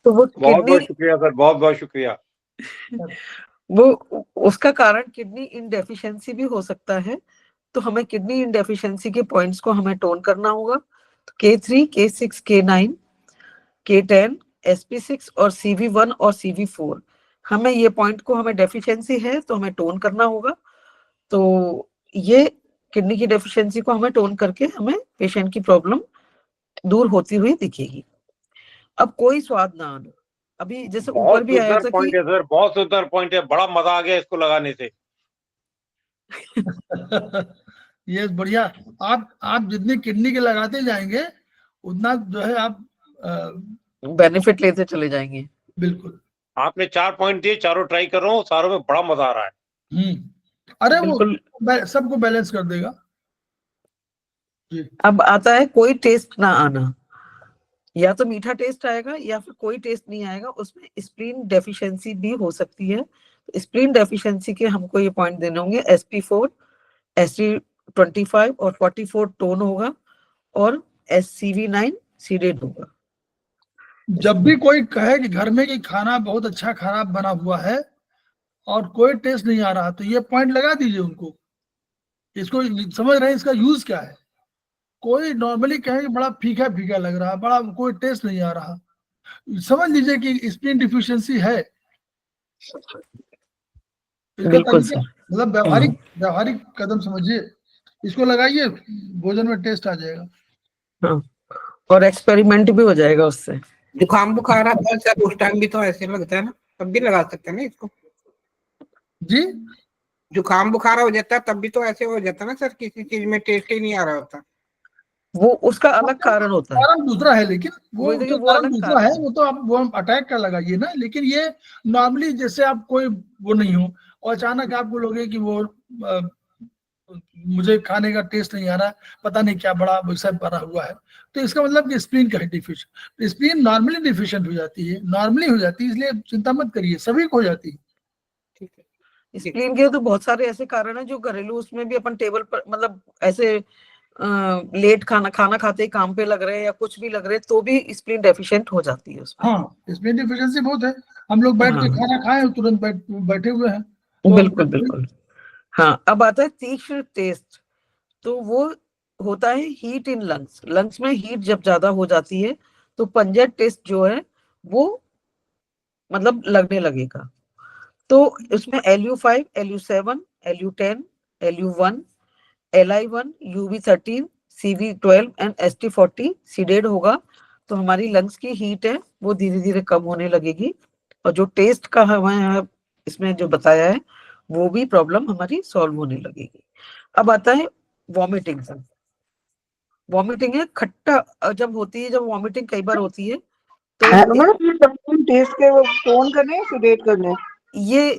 C: तो वो
J: बहुत बहुत शुक्रिया सर, बहुत बहुत शुक्रिया।
C: वो उसका कारण किडनी इनडेफिशिएंसी भी हो सकता है, तो हमें किडनी इनडेफिशिएंसी के पॉइंट्स को हमें टोन करना होगा। K3, K6, K9, K10, SP6 और CV1 और CV4, हमें ये पॉइंट को, हमें डेफिशिएंसी है तो हमें टोन करना होगा। तो ये किडनी की डेफिशिएंसी को हमें टोन करके हमें पेशेंट की प्रॉब्लम दूर होती हुई दिखेगी। अब कोई स्वाद ना आना, अभी जैसे ऊपर भी आया था
J: पॉइंट है सर, बहुत सुंदर पॉइंट है, बड़ा मजा आ गया इसको लगाने से।
B: ये बढ़िया, आप जितनी किडनी के लगाते जाएंगे उतना जो है आप
C: बेनिफिट लेते चले जाएंगे।
B: बिल्कुल,
J: आपने 4 पॉइंट दिए, चारों ट्राई कर रहा हूँ, चारों में बड़ा मजा आ रहा है।
B: अरे वो सबको बैलेंस कर देगा जी।
C: अब आता है कोई टेस्ट ना आना, या तो मीठा टेस्ट आएगा या फिर कोई टेस्ट नहीं आएगा, उसमें स्प्लीन डेफिशिएंसी भी हो सकती है। स्प्लीन डेफिशिएंसी के हमको ये पॉइंट देने होंगे, SP4, SC25 और 44 टोन होगा, और SCV9 सीडेड होगा।
B: जब भी कोई कहे कि घर में कि खाना बहुत अच्छा खराब बना हुआ है और कोई टेस्ट नहीं आ रहा, तो ये पॉइंट लगा दीजिए उनको, इसको समझ रहे हैं इसका यूज क्या है। कोई नॉर्मली कहे कि बड़ा फीका फीका लग रहा है, बड़ा कोई टेस्ट नहीं आ रहा, समझ लीजिए कि स्प्लीन डिफिशियंसी है।
C: बिल्कुल सर,
B: मतलब व्यवहारिक कदम समझिए, इसको लगाइए, भोजन में टेस्ट आ जाएगा।
C: हाँ, और एक्सपेरिमेंट भी हो जाएगा उससे।
K: जुकाम बुखार आता है सर, उस टाइम भी तो ऐसे लगता है ना, तब भी लगा सकते हैं ना इसको
B: जी।
K: जुकाम बुखार हो जाता है तब भी तो ऐसे हो जाता है ना सर, किसी चीज में टेस्ट ही नहीं आ रहा होता।
C: वो उसका अलग कारण होता है।
B: कारण दूसरा है, लेकिन वो
C: वही देखिए,
B: तो
C: वो
B: कारण
C: अलग
B: दूसरा
C: कारण
B: है,
C: है।
B: वो तो आप वो हम अटैक का लगाइए ना। लेकिन ये नॉर्मली जैसे आप कोई वो नहीं हो और अचानक आप बोलोगे कि वो मुझे खाने का टेस्ट नहीं आ रहा, पता नहीं क्या बड़ा वैसा भरा हुआ है, तो इसका मतलब कि स्प्लीन का है डिफिशिएंट। स्प्लीन नॉर्मली डिफिशिएंट हो जाती है, नॉर्मली हो जाती है, इसलिए चिंता मत करिए, सभी को हो जाती है।
C: ठीक है। स्प्लीन के तो बहुत सारे ऐसे कारण हैं जो घरेलू उसमें भी अपन टेबल पर मतलब ऐसे लेट खाना खाते ही काम पे लग रहे हैं या कुछ भी लग रहे हैं तो भी स्प्लीन डेफिशिएंट हो जाती है उसमें।
B: हाँ, स्प्लीन डिफिशिएंसी बहुत है। हम लोग बैठ के
C: हाँ।
B: खाना खाएं और तुरंत बैठे हुए हैं तो
C: बिल्कुल बिल्कुल। हाँ, अब आता है तीक्ष्ण टेस्ट। तो वो होता है हीट इन लंग्स। लंग्स में हीट जब ज्यादा हो जाती है तो पंजेंट टेस्ट जो है वो मतलब लगने लगेगा। तो उसमें LU5, LU7, LU10, LU1, LI1, UV13, CV12 and ST40 seeded होगा तो हमारी लंग्स की हीट है वो धीरे धीरे कम होने लगेगी और जो टेस्ट का हमें इसमें जो बताया है वो भी प्रॉब्लम हमारी सॉल्व होने लगेगी। अब आता है वॉमिटिंग। वॉमिटिंग है खट्टा जब होती है, जब वॉमिटिंग कई बार होती है तो
F: टेस्ट के वो टोन करने हैं, sedate करने हैं?
C: ये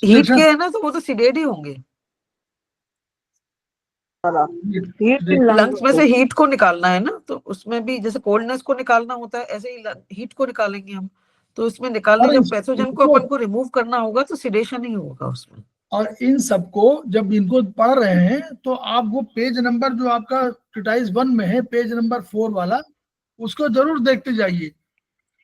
C: हीट के है ना तो वो तो सीडेड ही होंगे। लंग्स में से हीट को निकालना है ना, तो उसमें भी जैसे कोल्डनेस को निकालना होता है ऐसे ही हीट को निकालेंगे हम। तो इसमें निकालने जब पैथोजन को अपन को रिमूव करना होगा तो सिडेशन ही होगा उसमें।
B: और इन सबको जब इनको पढ़ रहे हैं तो आप वो पेज नंबर जो आपका ट्रीटाइज 1 में है, पेज नंबर 4 वाला, उसको जरूर देखते जाइए।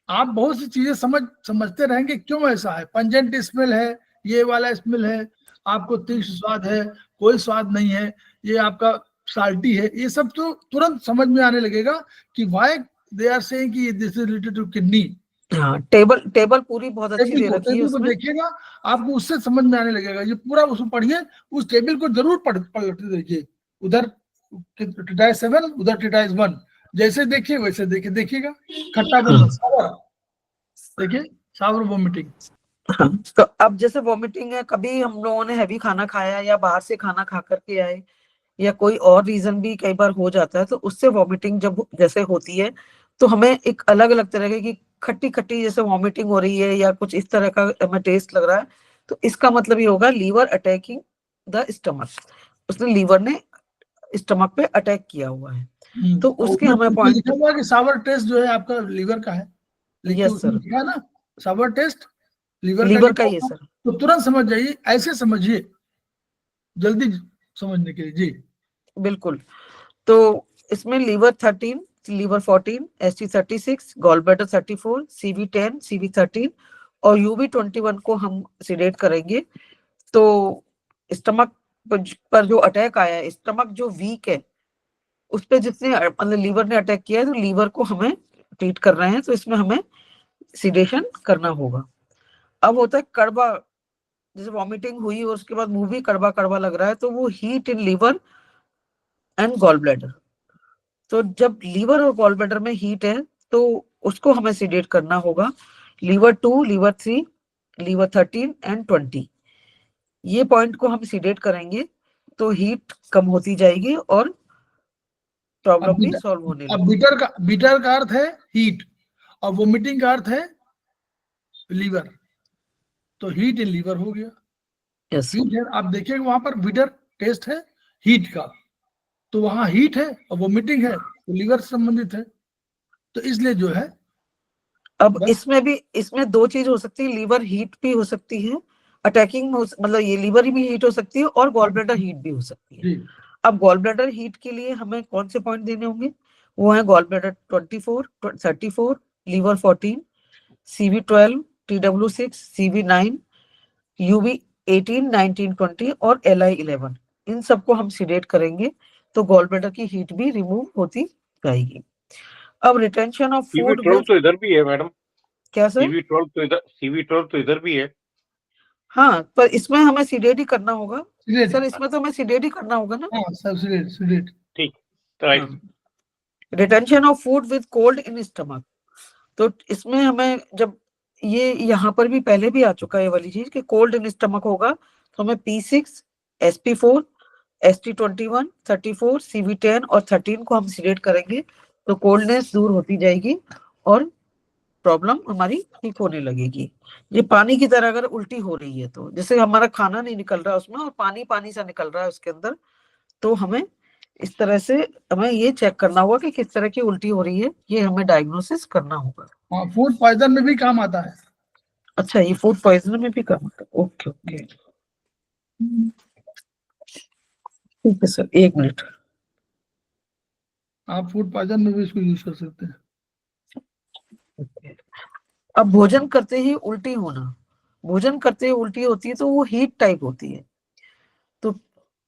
B: आप बहुत सी चीजें समझते रहेंगे क्यों ऐसा है। पंजेंट स्मेल है, ये वाला स्मेल है, आपको तीक्ष्ण स्वाद है, कोई स्वाद नहीं है, ये आपका साल्टी है, ये सब तो तुरंत समझ में आने लगेगा कि व्हाई दे आर सेइंग कि this is related to kidney.
C: हाँ, टेबल पूरी बहुत अच्छी दे रखी है
B: टेबल को
C: उसमें।
B: देखिएगा, आपको उससे समझ में आने लगेगा। ये पूरा उसको पढ़िए, उस टेबल को जरूर पलट देखिए। उधर ट्रीटाइज 7, उधर ट्रीटाइज 1, जैसे देखिए वैसे देखिएगा। खट्टा बोल सावर, देखिए सावर वोमिटिंग।
C: हाँ, तो अब जैसे वॉमिटिंग है, कभी हम लोगों ने हैवी खाना खाया या बाहर से खाना खा करके आए या कोई और रीजन भी कई बार हो जाता है तो उससे वॉमिटिंग जब जैसे होती है तो हमें एक अलग अलग तरह की खट्टी खट्टी जैसे वॉमिटिंग हो रही है या कुछ इस तरह का हमें टेस्ट लग रहा है तो इसका मतलब ये होगा लीवर अटैकिंग द स्टमक। उसने लीवर ने स्टमक पे अटैक किया हुआ है तो उसके हमें पॉइंट
B: लिखा हुआ कि सावर टेस्ट जो है आपका लीवर का है, लेकिन
C: यस
B: उसमें
C: सर,
B: लिखा है ना सावर टेस्ट लीवर
C: लीवर
B: का
C: का ही है सर।
B: तो तुरंत समझ जाइए, ऐसे समझिए जल्दी समझने के लिए। जी
C: बिल्कुल। तो इसमें liver 13, liver 14, ST36, gall bladder 34, CV10, CV13 और UV21 को हम सिडेट करेंगे। तो स्टमक पर जो अटैक आया है, स्टमक जो वीक है उस पे जितने मतलब लीवर ने अटैक किया है तो लीवर को हमें ट्रीट कर रहे हैं तो इसमें हमें सिडेशन करना होगा। अब होता है कड़वा, जैसे वॉमिटिंग हुई और उसके बाद मुंह भी कड़वा कड़वा लग रहा है तो वो heat in liver and gall bladder. तो जब लीवर और गॉल ब्लैडर में हीट है तो उसको हमें सिडेट करना होगा। लीवर 2, लीवर 3, लीवर 13 एंड 20 ये पॉइंट को हम सिडेट करेंगे तो हीट कम होती जाएगी और प्रॉब्लम भी सॉल्व होने
B: अब
C: लगेगी।
B: बीटर का अर्थ है हीट और वोमिटिंग का अर्थ है लीवर, तो हीट इन लीवर हो गया।
C: यस
B: हीट है, आप देखिएगा वहां पर बीटर टेस्ट है हीट का, तो वहां हीट है और वोमिटिंग है तो लीवर से संबंधित है, तो इसलिए जो है
C: अब इसमें दो चीज हो सकती है, लीवर हीट भी हो सकती है अटैकिंग मतलब ये लीवर भी हीट हो सकती है और गॉल ब्लैडर हीट भी हो सकती है। अब गॉल ब्लैडर हीट के लिए हमें कौन से पॉइंट देने होंगे, वो है gall bladder 24, 34, liver 14, CV12, TW6, CV9, UV18, 19, 20 और LI11 इन सबको हम सिडेट करेंगे तो गॉल ब्लैडर की हीट भी रिमूव होती जाएगी। अब रिटेंशन ऑफ फूड
J: CV12 तो इधर भी है मैडम।
C: क्या सर?
J: CV12 तो इधर भी है।
C: हाँ, पर इसमें हमें सिडेट ही करना होगा सर, इसमें तो हमें सिडेट ही करना होगा ना।
B: हाँ सब सिडेट
J: ठीक, right.
C: Retention of food with cold in stomach, तो इसमें हमें जब ये यहाँ पर भी पहले भी आ चुका है ये वाली चीज कि कोल्ड इन स्टमक होगा तो हमें P6, SP4, ST21, 34, CV10 और 13 को हम सिलेक्ट करेंगे तो कोल्डनेस दूर होती जाएगी और प्रॉब्लम हमारी ठीक होने लगेगी। ये पानी की तरह अगर उल्टी हो रही है तो, जैसे हमारा खाना नहीं निकल रहा उसमें और पानी पानी सा निकल रहा है उसके अंदर, तो हमें इस तरह से हमें ये चेक करना होगा कि किस तरह की उल्टी हो रही है, ये हमें डायग्नोसिस करना होगा।
B: हाँ, फूड पॉइजन में भी काम आता है।
C: अच्छा, ये फूड पॉइजन में भी काम आता है। ओके ओके, ठीक है सर, 1 मिनट।
B: आप फूड पॉइजन में भी इसको यूज कर सकते हैं।
C: अब भोजन करते ही उल्टी होना, भोजन करते ही उल्टी होती है तो वो हीट टाइप होती है। तो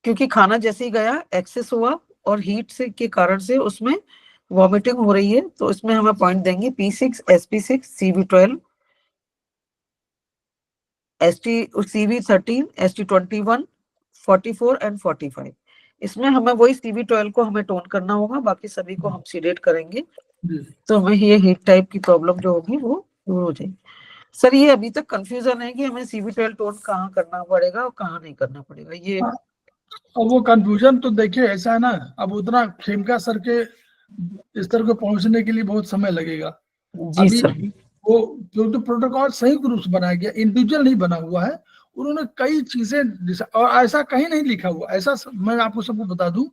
C: क्योंकि खाना जैसे ही गया एक्सेस हुआ और हीट से के कारण से उसमें वॉमिटिंग हो रही है, तो इसमें हमें पॉइंट देंगे P6, SP6, CV12, CV13, ST21, 44 and 45। इसमें हमें वही CV12 को हमें टोन करना होगा, बाकी सभी को हम सिलेक्ट करेंगे तो हमें ये हीट टाइप की प्रॉब्लम जो होगी वो दूर हो जाएगी। सर ये अभी तक कंफ्यूजन है कि हमें CV12 टोन कहाँ करना पड़ेगा और कहाँ नहीं करना पड़ेगा, ये
B: अब वो कंफ्यूजन तो देखिए ऐसा है ना, अब उतना खेमका सर के स्तर को पहुंचने के लिए बहुत समय लगेगा।
C: जी
B: अभी
C: सर।
B: वो जो तो प्रोटोकॉल संयुक्त रूप से बनाया गया, इंडिविजुअल नहीं बना हुआ है। उन्होंने कई चीजें, और ऐसा कहीं नहीं लिखा हुआ, ऐसा मैं आपको सबको बता दूं,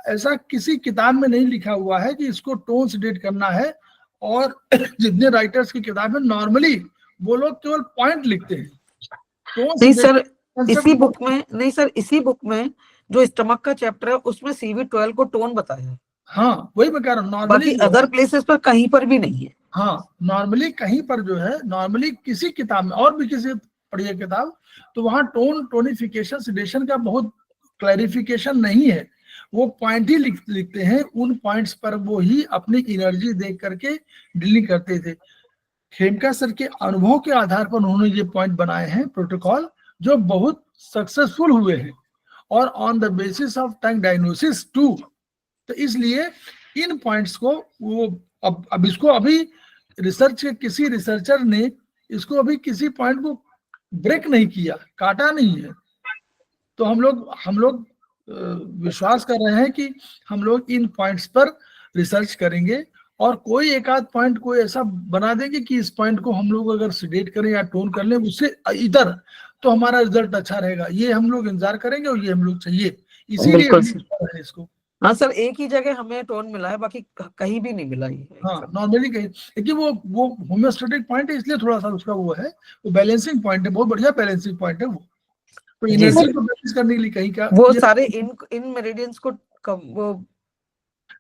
B: ऐसा किसी किताब में नहीं लिखा हुआ है कि इसको टोन सेडेट करना है। और जितने राइटर्स की किताब है नॉर्मली वो लोग केवल पॉइंट लिखते हैं।
C: नहीं सर, इसी बुक में नहीं सर, इसी बुक में जो स्टमक का चैप्टर है उसमें CV12 को टोन बताया है।
B: हाँ वही मैं कह रहा हूँ, नॉर्मली
C: बाकी अदर प्लेसेस पर कहीं पर भी नहीं है।
B: हाँ नॉर्मली कहीं पर जो है, नॉर्मली किसी किताब में और भी किसी पढ़िए किताब, तो वहां टोनिफिकेशन सिडेशन का बहुत क्लैरिफिकेशन नहीं है। वो पॉइंट ही लिखते हैं, उन पॉइंट्स पर वो ही अपनी एनर्जी देख करके डीलिंग करते थे। खेमका सर के अनुभव के आधार पर उन्होंने ये पॉइंट बनाए हैं अब जो बहुत सक्सेसफुल हुए हैं, और on the basis of tongue diagnosis too. तो इसलिए इन पॉइंट्स को वो अब इसको अभी रिसर्च के किसी रिसर्चर ने इसको अभी किसी पॉइंट को ब्रेक नहीं किया, काटा नहीं है। तो हम लोग विश्वास कर रहे हैं कि हम लोग इन पॉइंट्स पर रिसर्च करेंगे और कोई एक आध पॉइंट को ऐसा बना देंगे कि इस पॉइंट को हम लोग अगर सिडेट करें या टोन कर लें उससे इधर, तो हमारा रिजल्ट अच्छा रहेगा। ये हम लोग इंतजार करेंगे और ये हम लोग चाहिए, इसीलिए हम कर रहे हैं इसको।
C: हाँ सर, एक ही जगह हमें टोन मिला है, बाकी कहीं भी नहीं मिला ये।
B: हाँ नॉर्मली कहीं, लेकिन वो होम्योस्टेटिक पॉइंट है, इसलिए थोड़ा सा उसका वो है, वो बैलेंसिंग पॉइंट है, बहुत बढ़िया बैलेंसिंग पॉइंट है वो। तो एनर्जी को बैलेंस करने के लिए कहीं का
C: वो सारे इन मेरिडियंस को वो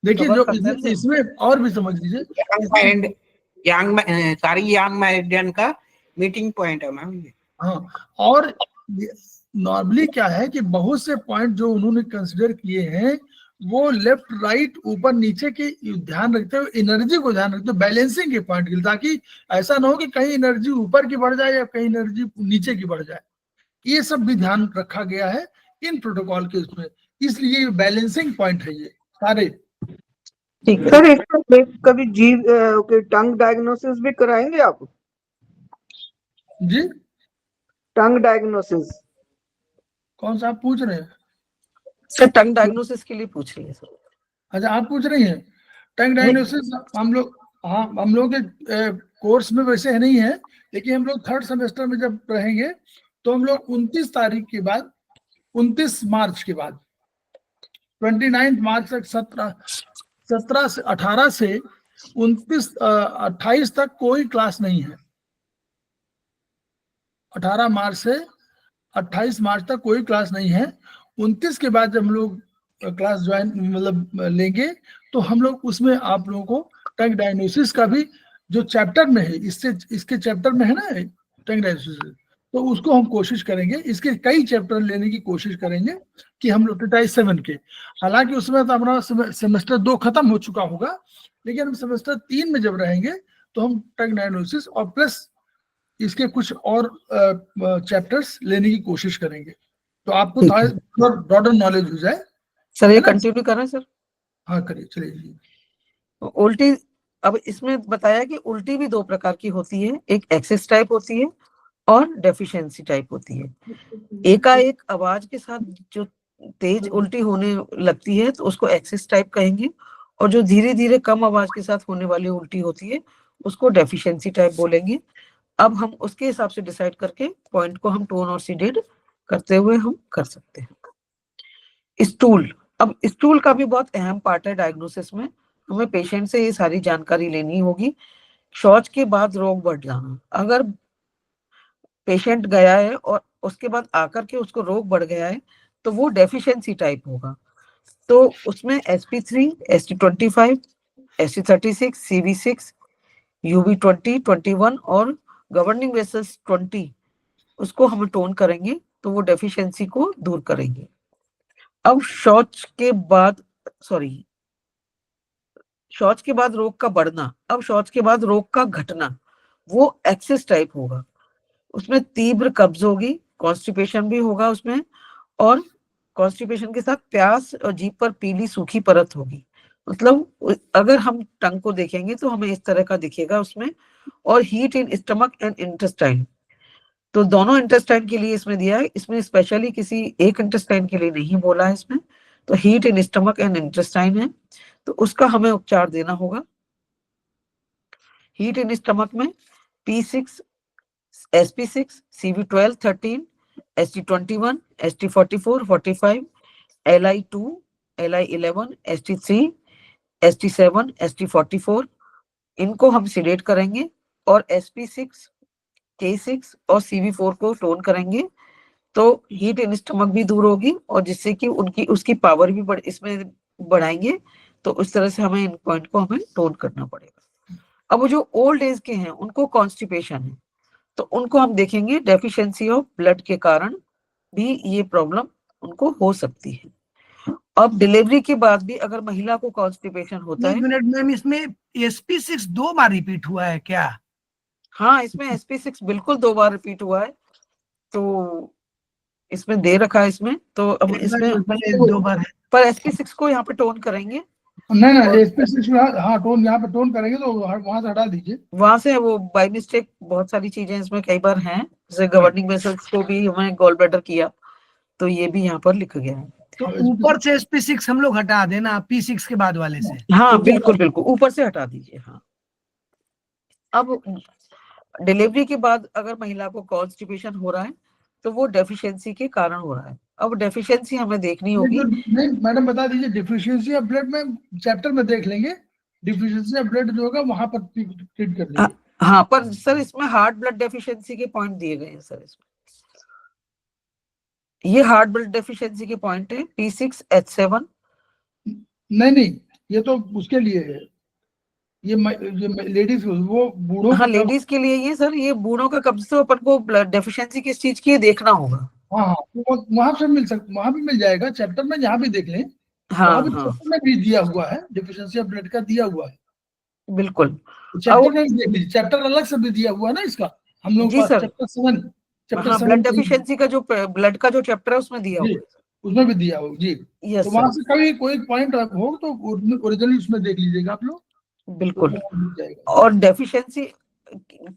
B: देखिए, जो इसमें और भी समझ लीजिए,
K: सारी यंग मेरिडियन का मीटिंग पॉइंट है मैम।
B: हाँ, और नॉर्मली क्या है कि बहुत से पॉइंट जो उन्होंने कंसिडर किए हैं वो लेफ्ट राइट ऊपर नीचे के ध्यान रखते हुए, एनर्जी को ध्यान रखते हुए, बैलेंसिंग के पॉइंट के लिए, ताकि ऐसा ना हो कि कहीं एनर्जी ऊपर की बढ़ जाए या कहीं एनर्जी नीचे की बढ़ जाए। ये सब भी ध्यान रखा गया है इन प्रोटोकॉल के उसमें, इसलिए बैलेंसिंग पॉइंट है ये सारे।
F: सर एक कभी टंग डायग्नोसिस भी कराएंगे आप?
B: जी,
F: टंग डायग्नोसिस
B: कौन सा आप पूछ रहे हैं?
C: सर टंग डायग्नोसिस के लिए पूछ रही है सर।
B: अच्छा, आप पूछ रही हैं टंग डायग्नोसिस? हम लोग, हाँ, हम लोग के कोर्स में वैसे नहीं है, लेकिन हम लोग 3rd सेमेस्टर में जब रहेंगे तो हम लोग 29 तारीख के बाद, 29 मार्च के बाद 29 मार्च तक 17 से 18 से 28 तक कोई क्लास नहीं है। 18 मार्च से 28 मार्च तक कोई क्लास नहीं है। 29 के बाद जब हम लोग क्लास ज्वाइन मतलब लेंगे तो हम लोग उसमें आप लोगों को टंग डायग्नोसिस का भी जो चैप्टर में है, इसके चैप्टर में है ना टंग डायग्नोसिस, तो उसको हम कोशिश करेंगे, इसके कई चैप्टर लेने की कोशिश करेंगे कि हम लोग टाइप 7 के, हालांकि उसमें तो अपना सेमेस्टर 2 खत्म हो चुका होगा, लेकिन हम सेमेस्टर 3 में जब रहेंगे तो हम टंग डायग्नोसिस और प्लस इसके कुछ और चैप्टर्स लेने की कोशिश करेंगे, तो आपको ब्रॉडर नॉलेज हो जाए।
C: सर ये कंटिन्यू कर रहे हैं सर?
B: हाँ करिए, चलिए।
C: उल्टी, अब इसमें बताया कि उल्टी भी 2 प्रकार की होती है, एक एक्सेस टाइप होती है और डेफिशिएंसी टाइप होती है। एकाएक आवाज के साथ जो तेज उल्टी होने लगती है तो उसको एक्सेस टाइप कहेंगे, और जो धीरे धीरे कम आवाज के साथ होने वाली उल्टी होती है उसको डेफिशिएंसी टाइप बोलेंगे। अब हम उसके हिसाब से डिसाइड करके पॉइंट को हम टोन और सीडेड करते हुए हम कर सकते हैं। स्टूल, अब स्टूल का भी बहुत अहम पार्ट है डायग्नोसिस में। हमें पेशेंट से ये सारी जानकारी लेनी होगी। शौच के बाद रोग बढ़ जाना, अगर पेशेंट गया है और उसके बाद आकर के उसको रोग बढ़ गया है तो वो डेफिशिएंसी टाइप होगा। तो उसमें SP3, ST25, ST36, CV6, UV20, 21 और गवर्निंग वेसल्स 20 उसको हम टोन करेंगे तो वो डेफिशिएंसी को दूर करेंगे। अब शौच के बाद रोग का बढ़ना, अब शौच के बाद रोग का घटना, वो एक्सेस टाइप होगा। उसमें तीव्र कब्ज होगी, कॉन्स्टिपेशन भी होगा उसमें, और कॉन्स्टिपेशन के साथ प्यास और जीभ पर पीली सूखी परत होगी। मतलब अगर हम टंग को देखेंगे तो हमें इस तरह का दिखेगा उसमें। और heat in stomach and intestine, तो दोनों इंटेस्टाइन के लिए इसमें दिया है, इसमें स्पेशली किसी एक इंटेस्टाइन के लिए नहीं बोला है इसमें। तो heat in stomach and intestine है तो उसका हमें उपचार देना होगा। हीट इन स्टमक में P6, SP6, CV12, 13, ST21, ST44, 45, LI2, LI11, ST3, ST7, ST44 इनको हम सिलेट करेंगे और SP6, K6 और CV4 को टोन करेंगे तो हीट इन स्टमक भी दूर होगी और जिससे कि उसकी पावर भी इसमें बढ़ाएंगे। तो उस तरह से हमें इन पॉइंट को हमें टोन करना पड़ेगा। अब वो जो ओल्ड एज के हैं उनको कॉन्स्टिपेशन है तो उनको हम देखेंगे डेफिशिएंसी ऑफ ब्लड के कारण भी ये प्रॉब्लम उनको हो सकती है। अब डिलीवरी के बाद भी अगर महिला को कॉन्स्टिपेशन होता है,
E: एक मिनट मैम, इसमें SP6 2 बार रिपीट हुआ है क्या?
C: हाँ इसमें SP6 बिल्कुल 2 बार रिपीट हुआ है, तो इसमें दे रखा है इसमें, तो अब इसमें
E: 2 बार है।
C: पर SP6 को यहाँ पे टोन करेंगे।
B: नहीं SP6 हाँ टोन यहाँ पे टोन करेंगे तो वहां से हटा दीजिए। वहां
C: से वो बाय मिस्टेक बहुत सारी चीजें इसमें कई बार हैं, जैसे गवर्निंग वेसल्स को भी हमें गॉल ब्लैडर किया तो ये भी यहाँ पर लिखा गया है।
E: तो ऊपर से SP6 हम लोग हटा देना, P6 के बाद वाले से।
C: हाँ बिल्कुल बिल्कुल ऊपर से हटा दीजिए। हाँ अब डिलीवरी के बाद अगर महिला को कॉन्स्टिपेशन हो रहा है तो वो डेफिशिएंसी के कारण हो रहा है। अब डेफिशिएंसी हमें देखनी होगी।
B: नहीं मैडम बता दीजिए, डिफिशियंसी ऑफ ब्लड में चैप्टर में देख लेंगे, डिफिशियंसी ऑफ ब्लड जो होगा वहां पर ट्रीट कर लेंगे।
C: हाँ पर सर इसमें हार्ट ब्लड डेफिशिएंसी के पॉइंट दिए गए हैं सर, इसमें ये हार्ट ब्लड डेफिशिएंसी के पॉइंट है P6H7।
B: नहीं ये तो उसके लिए है, ये लेडीज वो बूढ़ों।
C: हाँ लेडीज के लिए ये सर, ये बूढ़ों का कब्ज तो अपन को ब्लड डेफिशिएंसी किस चीज की देखना होगा।
B: हाँ वहां से वहां भी मिल जाएगा चैप्टर में, जहाँ भी देख लें।
C: हाँ
B: भी
C: हाँ
B: चैप्टर में भी दिया हुआ है, डेफिशिएंसी ऑफ ब्लड का दिया हुआ है
C: बिल्कुल।
B: चैप्टर में देख लीजिए, चैप्टर अलग से भी दिया हुआ है ना इसका हम लोग पास, चैप्टर 7
C: ब्लड डेफिशिएंसी का जो ब्लड का जो चैप्टर है उसमें दिया हुआ है,
B: उसमें भी दिया हुआ जी।
C: यस
B: तो वहां से कभी कोई पॉइंट हो तो ओरिजिनली उसमें देख लीजिएगा आप लोग,
C: बिल्कुल। और डेफिशिएंसी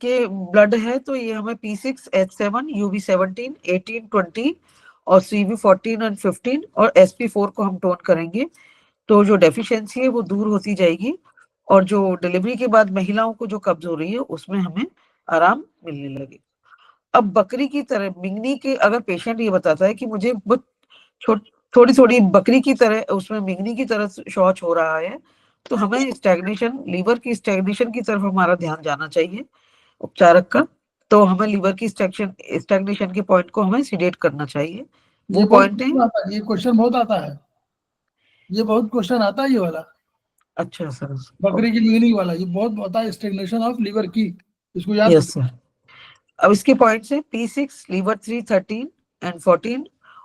C: के ब्लड है तो ये हमें P6H7, UV17, 18, 20 और CV14 और 15 और SP4 को हम टोन करेंगे तो जो डेफिशिएंसी है वो दूर होती जाएगी और जो डिलीवरी के बाद महिलाओं को जो कब्ज हो रही है उसमें हमें आराम मिलने लगे। अब बकरी की तरह मिंगनी के, अगर पेशेंट ये बताता है कि मुझे थोड़ी थोड़ी बकरी की तरह उसमें मिंगनी की तरह शौच हो रहा है तो हमें स्टैग्नेशन, लीवर की स्टैग्नेशन की तरफ हमारा ध्यान जाना चाहिए उपचारक का। तो हमें लीवर की स्टैग्नेशन के पॉइंट को हमें सीडेट करना चाहिए। वो पॉइंट है,
B: ये क्वेश्चन बहुत आता है, ये बहुत क्वेश्चन आता है ये वाला।
C: अच्छा सर,
B: बकरी की मिंगनी वाला ये बहुत आता है, स्टैग्नेशन ऑफ लीवर की, इसको याद
C: यस सर। अब इसके पॉइंट्स है P6, लीवर 3, 13 एंड 14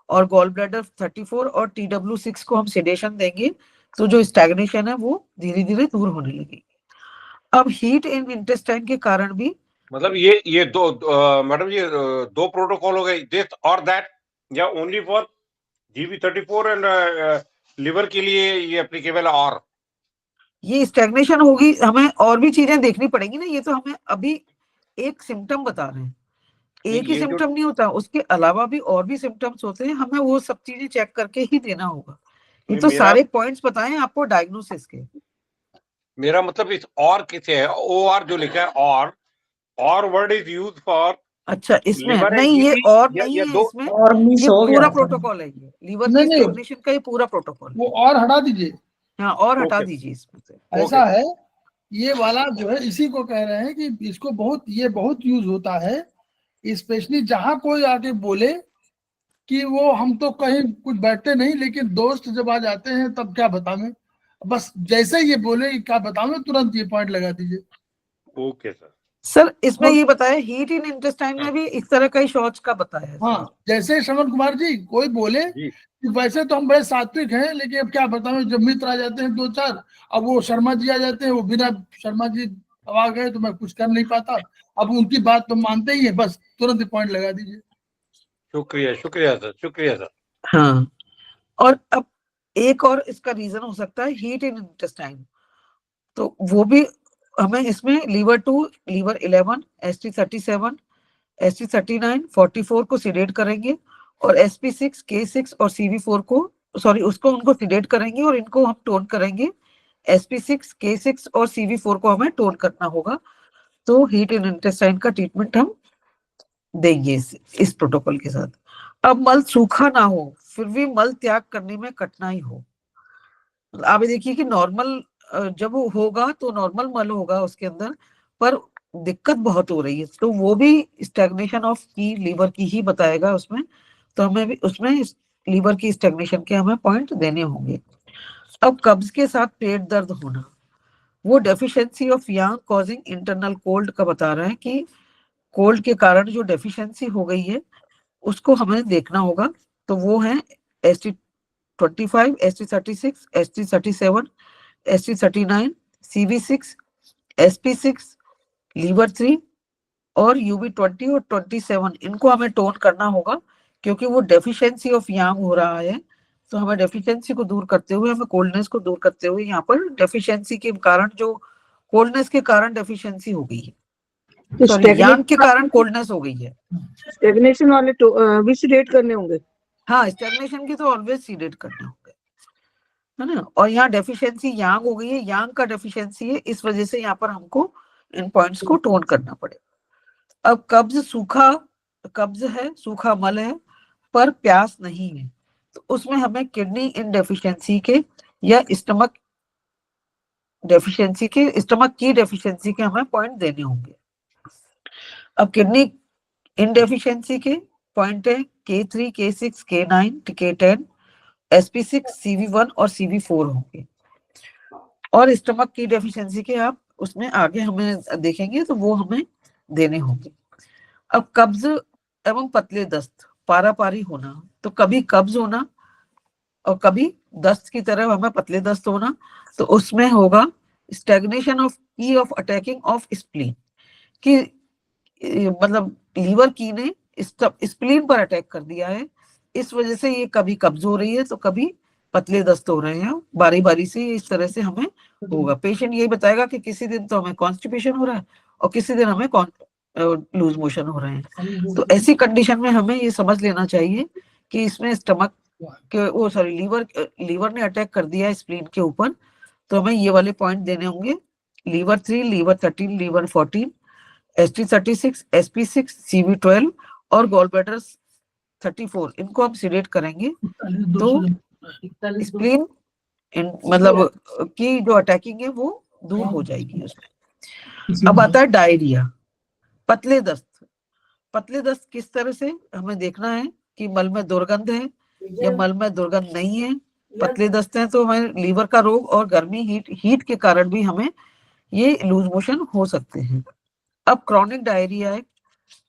C: और गॉल ब्लैडर 34 और TW6 को हम सेडेशन देंगे तो जो स्टैग्नेशन है वो धीरे धीरे दूर होने लगेगी। अब हीट इन इंटेस्टाइन के कारण भी,
J: मतलब ये दो मैडम ये 2 प्रोटोकॉल हो गए, दिस और दैट, या only for GB34 and liver के लिए ये एप्लीकेबल है? और
C: ये स्टैग्नेशन होगी, हमें और भी चीजें देखनी पड़ेंगी ना, ये तो हमें अभी एक सिम्टम बता रहे हैं एक ही
J: ये जो
C: सिम्टम नहीं होता, उसके अलावा भी और भी सिम्टम्स होते हैं, हमें वो सब चीजें चेक करके ही देना होगा। ये
J: नहीं,
C: तो
J: मेरा
C: सारे पॉइंट्स बताएं आपको डायग्नोसिस के।
J: मेरा मतलब इस और किसे है, OR जो लिखा है, और वर्ड इज यूज फॉर
C: अच्छा, इसमें
J: लिवर एंड
C: नहीं, ये
J: जीबी,
C: और
J: या
C: नहीं है
J: दो
C: इसमें,
H: और मिस
C: ये
H: हो
C: पूरा
H: गया।
C: प्रोटोकॉल है, ये लीवर
B: नहीं
C: की
B: नहीं,
C: स्टेग्नेशन का ये पूरा प्रोटोकॉल है।
B: वो और हटा दीजिए।
C: हाँ, और हटा
J: ओके
C: दीजिए इसमें से।
B: ऐसा है, ये वाला जो है इसी को कह रहे हैं कि इसको ये बहुत यूज होता है, स्पेशली जहां कोई आके बोले कि वो हम तो कहीं कुछ बैठते नहीं, लेकिन दोस्त जब आ जाते हैं तब क्या बतावें, बस जैसे ही ये बोले कि क्या बतावें, तुरंत ये पॉइंट लगा दीजिए।
J: Okay sir.
C: सर इसमें ये बताया हीट इन इंटेस्टाइन में भी इस तरह का ही शॉर्ट्स का बताया है।
B: हाँ, जैसे श्रवण कुमार जी कोई बोले
J: जी
B: कि वैसे तो हम बड़े सात्विक हैं, लेकिन अब क्या बतावें, जब मित्र आ जाते हैं 2-4, अब वो शर्मा जी आ जाते हैं, वो बिना शर्मा जी अब आ गए तो मैं कुछ कर नहीं पाता, अब उनकी बात तो मानते ही है, बस तुरंत पॉइंट लगा दीजिए।
J: शुक्रिया शुक्रिया सर, शुक्रिया सर।
C: हाँ, और अब एक और इसका रीजन हो सकता है हीट इन इंटेस्टाइन, तो वो भी हमें इसमें लीवर 2, लीवर 11, ST37, ST39, 44 को सिडेट करेंगे, और SP6, K6 और CV4 को, सॉरी उसको उनको सिडेट करेंगे, और इनको हम टोन करेंगे। SP6, K6 और CV4 को हमें टोन करना होगा। तो हीट इन इंटेस्टाइन का ट्रीटमेंट हम देंगे इस प्रोटोकॉल के साथ। अब मल सूखा ना हो, फिर भी मल त्याग करने में कठिनाई हो, आप देखिए कि नॉर्मल जब वो होगा तो नॉर्मल मल होगा उसके अंदर, पर दिक्कत बहुत हो रही है, तो वो भी स्टैग्नेशन ऑफ की लीवर की ही बताएगा उसमें, तो हमें भी उसमें लीवर की स्टैग्नेशन के हमें पॉइंट देने होंगे। अब कब्ज के साथ पेट दर्द होना, वो deficiency of Yang causing internal cold का बता रहा है कि कोल्ड के कारण जो डेफिशिएंसी हो गई है उसको हमें देखना होगा। तो वो है ST25, ST36, ST37, ST39, CV6, SP6, liver 3 और UB20 और 27, इनको हमें टोन करना होगा, क्योंकि वो डेफिशिएंसी ऑफ यांग हो रहा है। तो हमें डेफिशिएंसी को दूर करते हुए, हमें कोल्डनेस को दूर करते हुए, यहाँ पर डेफिशिएंसी के कारण, जो कोल्डनेस के कारण डेफिशिएंसी हो गई है,
F: तो
C: सॉरी यांग के कारण कोल्डनेस हो गई है।
F: स्टेग्नेशन वाले भी सिडेट करने होंगे।
C: हाँ, स्टैग्नेशन की तो ऑलवेज सीडेट करने होंगे, है ना। और यहाँ डेफिशिएंसी यांग हो गई है, यांग का डेफिशिएंसी है, इस वजह से यहाँ पर हमको इन पॉइंट्स को टोन करना पड़ेगा। अब कब्ज है, सूखा मल है, पर प्यास नहीं है, तो उसमें हमें किडनी इन डेफिशिएंसी के या स्टमक की डेफिशिएंसी के हमें पॉइंट देने होंगे। अब किडनी इन डेफिशिएंसी के पॉइंट है K3, K6, K9, K10, SP6, CV1 और CV4 होंगे, और स्टमक की डेफिशिएंसी के आप उसमें आगे हमें देखेंगे तो वो हमें देने होंगे। अब कब्ज एवं पतले दस्त, पारापारी होना, तो कभी कब्ज होना और कभी दस्त की तरह हमें पतले दस्त होना, तो उसमें होगा स्टैग्नेशन ऑफ की ऑफ अटैकिंग ऑफ स्प्लीन, कि मतलब लीवर की ने स्प्लीन पर अटैक कर दिया है, इस वजह से ये कभी कब्ज हो रही है तो कभी पतले दस्त हो रहे हैं, बारी बारी से इस तरह से हमें होगा। पेशेंट यही बताएगा कि किसी दिन तो हमें कॉन्स्टिपेशन हो रहा है और किसी दिन हमें लूज मोशन हो रहे हैं। तो ऐसी कंडीशन में हमें ये समझ लेना चाहिए कि इसमें स्टमक के लीवर ने अटैक कर दिया है स्प्लीन के ऊपर, तो हमें ये वाले पॉइंट देने होंगे। Liver 3, liver 13, liver 14, ST36, SP6, CV12 और गॉलब्लैडर 34, इनको हम सिलेक्ट करेंगे, तो स्प्लीन मतलब की जो अटैकिंग है वो दूर हो जाएगी उसमें। अब आता है डायरिया, पतले दस्त किस तरह से हमें देखना है कि मल में दुर्गंध है या मल में दुर्गंध नहीं है। पतले दस्त है तो हमें लीवर का रोग और गर्मी हीट के कारण भी हमें ये लूज मोशन हो सकते हैं। अब क्रॉनिक डायरिया है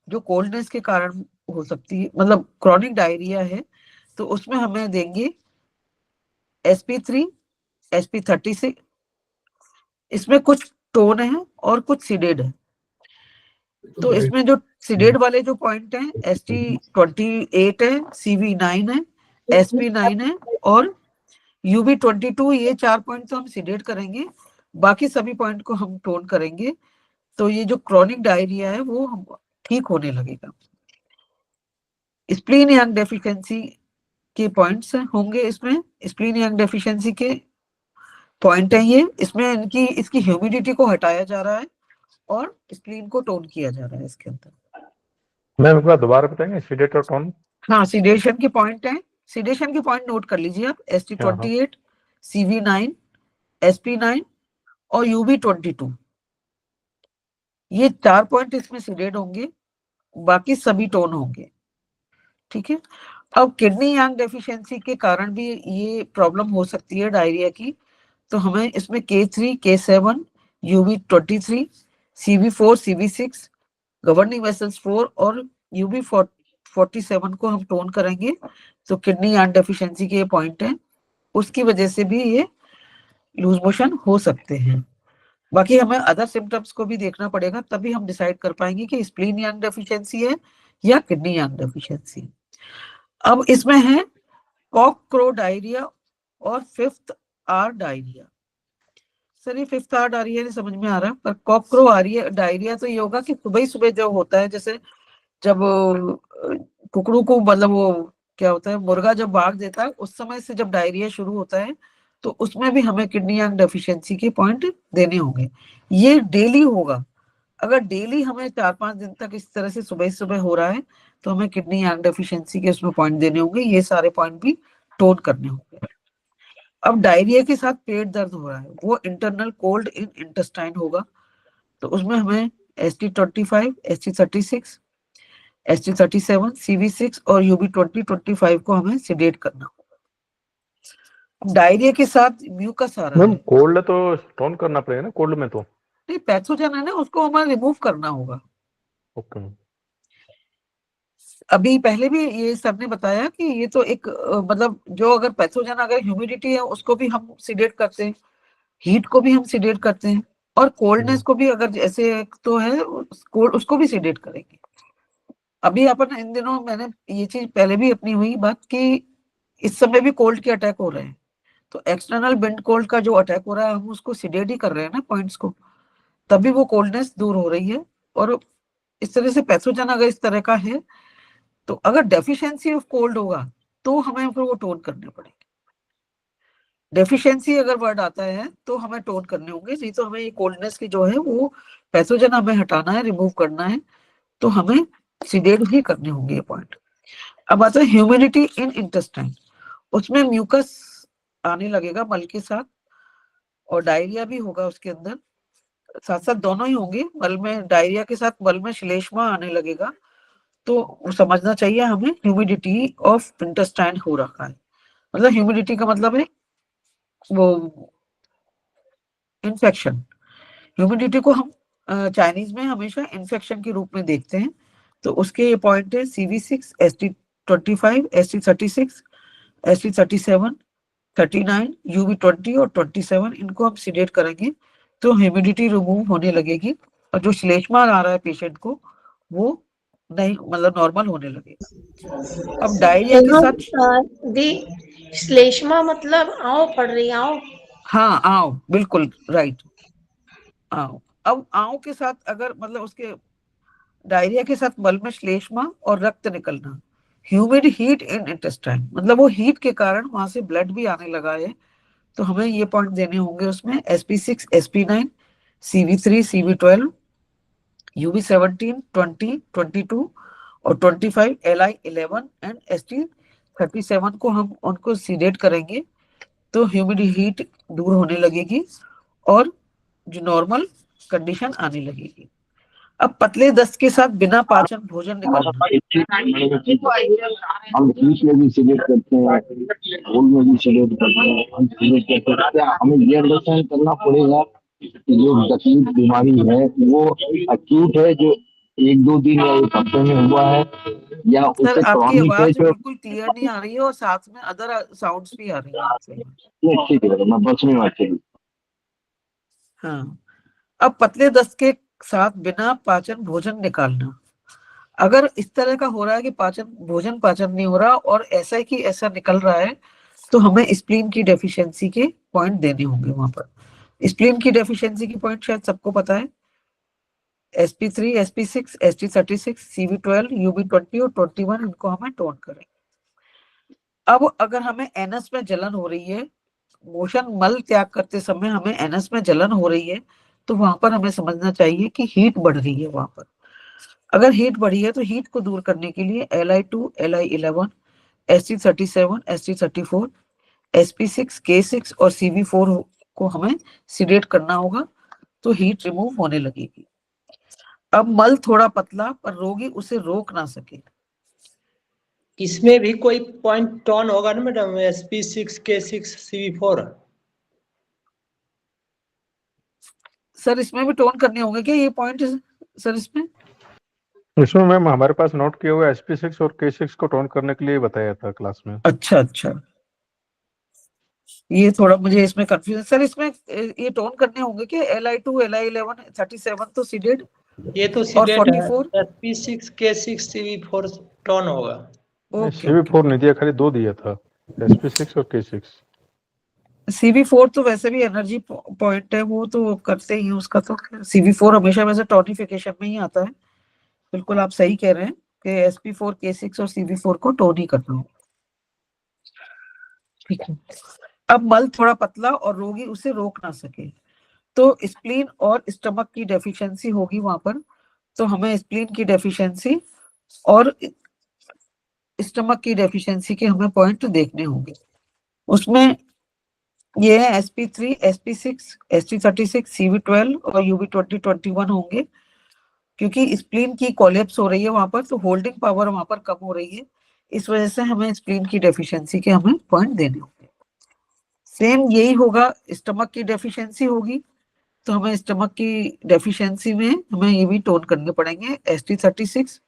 C: जो कोल्डनेस के कारण हो सकती है, मतलब क्रॉनिक डायरिया है, तो उसमें हमें देंगे SP3, SP36, इसमें कुछ टोन है और कुछ सिडेड है। तो इसमें जो सिडेड वाले जो पॉइंट हैं ST28 है, CV9 है, SP9 है और UB22, ये 4 पॉइंट तो हम सिडेड करेंगे, बाकी सभी पॉइंट को हम टोन करेंगे। तो ये जो क्रॉनिक डायरिया है वो ठीक होने लगेगा। स्प्लीन यांग डेफिशिएंसी के पॉइंट्स होंगे इसमें, स्प्लीन यांग डेफिशिएंसी के पॉइंट है ये, इसमें इनकी इसकी ह्यूमिडिटी को हटाया जा रहा है और स्प्लीन को टोन किया जा रहा है इसके अंदर।
L: मैम एक बार दोबारा बताएंगे सीडेट और टोन?
C: हाँ, सीडेशन के पॉइंट है, सीडेशन के पॉइंट नोट कर लीजिए आप, ST28, CV9, SP9 और UB22, ये 4 पॉइंट इसमें सीडेट होंगे, बाकी सभी टोन होंगे। ठीक है। अब किडनी यांग डेफिशिएंसी के कारण भी ये प्रॉब्लम हो सकती है डायरिया की, तो हमें इसमें K3, K7, UB23, CV4, CV6, governing vessels 4 और UB47 को हम टोन करेंगे, तो किडनी यांग डेफिशिएंसी के पॉइंट है, उसकी वजह से भी ये लूज मोशन हो सकते हैं। बाकी हमें अदर सिम्टम्स को भी देखना पड़ेगा, तभी हम डिसाइड कर पाएंगे कि स्प्लीन यांग डेफिशिएंसी है या किडनी यांग डेफिशिएंसी। अब इसमें है कॉक क्रो डायरिया और 5th आवर डायरिया। सर ये 5th आवर डायरिया नहीं समझ में आ रहा, पर कॉक क्रो डायरिया तो ये होगा कि सुबह ही सुबह जो होता है, जैसे जब कुकड़ू को मतलब वो क्या होता है, मुर्गा जब भाग देता है उस समय से जब डायरिया शुरू होता है, तो उसमें भी हमें किडनी यांग डेफिशिएंसी के पॉइंट देने होंगे। ये डेली होगा, अगर डेली हमें 4-5 दिन तक इस तरह से सुबह सुबह हो रहा है तो हमें किडनी यांग डेफिशिएंसी के उसमें पॉइंट देने होंगे, ये सारे पॉइंट भी टोन करने होंगे। अब डायरिया के साथ पेट दर्द हो रहा है, वो इंटरनल कोल्ड इन इंटेस्टाइन होगा, तो उसमें हमें ST25, ST36, ST37, CV6 और UB20-25 को हमें सिडेट करना होगा। डायरिया के साथ म्यूकस आ रहा है,
L: कोल्ड तो टोन करना पड़ेगा ना, कोल्ड में तो
C: नहीं, पैथोजन है ना, उसको हमें रिमूव करना होगा।
L: ओके।
C: अभी पहले भी ये सर ने बताया कि ये तो एक मतलब जो अगर पैथोजन, अगर ह्यूमिडिटी है उसको भी हम सिडेट करते हैं, हीट को भी हम सिडेट करते हैं, और कोल्डनेस को भी अगर जैसे तो है उसको भी सिडेट करेंगे। अभी अपन इन दिनों मैंने ये चीज पहले भी अपनी हुई बात कि इस समय भी कोल्ड के अटैक हो रहे हैं, तो एक्सटर्नल विंड कोल्ड का जो अटैक हो रहा है हम उसको सिडेट ही कर रहे हैं ना पॉइंट्स को, तभी वो कोल्डनेस दूर हो रही है। और इस तरह से पैथोजन अगर इस तरह का है, तो अगर डेफिशिएंसी ऑफ कोल्ड होगा तो हमें फिर वो टोन करने पड़ेंगे। डेफिशिएंसी अगर वर्ड आता है तो हमें टोन करने होंगे, नहीं तो हमें ये कोल्डनेस की जो है वो पैथोजन हमें हटाना है, रिमूव करना है, तो हमें सिडेट ही करने होंगे ये पॉइंट। अब आता है ह्यूमिडिटी इन इंटेस्टाइन, उसमें म्यूकस आने लगेगा मल के साथ, और डायरिया भी होगा उसके अंदर, साथ साथ दोनों ही होंगे। मल में डायरिया के साथ मल में श्लेष्मा आने लगेगा, तो समझना चाहिए हमें ह्यूमिडिटी ऑफ इंटेस्टाइन हो रखा है। मतलब ह्यूमिडिटी का मतलब है वो इन्फेक्शन। ह्यूमिडिटी को हम चाइनीज में हमेशा इन्फेक्शन के रूप में देखते हैं, तो उसके ये पॉइंट है CV6, ST25, ST36, ST37, 39, UB20 और 27, इनको हम सिडेट करेंगे तो ह्यूमिडिटी रिमूव होने लगेगी, और जो श्लेष्मा आ रहा है पेशेंट को वो नहीं, मतलब नॉर्मल होने लगेगा। अब डायरिया के साथ
M: श्लेष्मा मतलब आओ पड़ रही, आओ,
C: हाँ आओ, बिल्कुल राइट, आओ। अब आओ के साथ अगर मतलब उसके डायरिया के साथ मल में श्लेष्मा और रक्त निकलना, ह्यूमिड हीट इन इंटेस्टाइन, मतलब वो हीट के कारण वहां से ब्लड भी आने लगा है, तो हमें ये पॉइंट देने होंगे उसमें SP6, SP9, CV3, CV12, UB17, 20, 22 और 25, LI11 एंड ST37 को हम उनको सिडेट करेंगे, तो ह्यूमिड हीट दूर होने लगेगी और जो नॉर्मल कंडीशन आने लगेगी। अब पतले दस्त के साथ बिना पाचन भोजन निकालना,
D: हम हीट में भी सिलेक्ट करते हैं, कोल्ड में भी सिलेक्ट करते हैं, हम सिलेक्ट करते हैं। हमें ये अंडरस्टैंड करना पड़ेगा कि जो तकलीफ बीमारी है वो अक्यूट है, जो 1-2 दिन या 1 हफ्ते में हुआ है, या उससे क्रॉनिक है जो
C: बिल्कुल क्लियर नहीं आ रही है और साथ में अदर साउंड्स भी आ रही है।
D: ये ठीक है, मैं बस में बात करूं।
C: हाँ, अब पतले दस्त के साथ बिना पाचन भोजन निकालना, अगर इस तरह का हो रहा है कि भोजन पाचन नहीं हो रहा और ऐसा ही कि ऐसा निकल रहा है, तो हमें स्प्लीन की डेफिशिएंसी के पॉइंट देने होंगे वहां पर। स्प्लीन की डेफिशिएंसी की पॉइंट शायद सबको पता है, sp3, sp6, st36, cv12, ub20 और 21 इनको हमें टोन करें। अब अगर हमें NS में जलन हो रही है, मोशन मल त्याग करते समय हमें NS में जलन हो रही है, तो वहां पर हमें समझना चाहिए कि हीट बढ़ रही है। वहां पर अगर हीट बढ़ी है तो हीट को दूर करने के लिए Li2, Li11, St37, St34, sp6, k6 और cv4 को हमें सीडेट करना होगा, तो हीट रिमूव होने लगेगी। अब मल थोड़ा पतला पर रोगी उसे रोक ना सके।
H: इसमें भी कोई पॉइंट टोन होगा ना madam, sp6, k6, cv4?
C: Sir इसमें भी टोन करने होंगे क्या ये पॉइंट सर?
L: इसमें मैम हमारे पास नोट किया हुआ sp6 और k6 को टोन करने के लिए बताया था क्लास में।
C: अच्छा अच्छा, ये थोड़ा मुझे इसमें कंफ्यूजन। सर इसमें ये टोन करने होंगे कि Li2, Li11, 37 तो सीडेड,
H: ये तो
C: और
H: सीडेड
C: 44
H: है, sp6, k6, cv4 टोन होगा।
L: cv4 नहीं दिया, खाली 2 दिया था, sp6 और k6।
C: cv4 तो वैसे भी एनर्जी पॉइंट है, वो तो करते ही हैं उसका, तो cv4 हमेशा वैसे टोनिफिकेशन में ही आता है। बिल्कुल आप सही कह रहे हैं कि sp4, k6 और cv4 को टोन ही करना हो। ठीक है। अब मल थोड़ा पतला और रोगी उसे रोक ना सके, तो स्प्लीन और स्टमक की डेफिशिएंसी होगी वहां पर, तो हमें स्प्लीन की डेफिशिएंसी और स्टमक की डेफिशिएंसी के हमें पॉइंट देखने होंगे। उसमें ये है sp3, sp6, st36, cv12 और ub20, 21 होंगे, क्योंकि स्प्लीन की कोलैप्स हो रही है वहां पर, तो होल्डिंग पावर वहां पर कम हो रही है, इस वजह से हमें स्प्लीन की डेफिशिएंसी के हमें पॉइंट देने होंगे। सेम यही होगा, स्टमक की डेफिशिएंसी होगी तो हमें स्टमक की डेफिशिएंसी में हमें ये भी टोन करने पड़ेंगे, st36,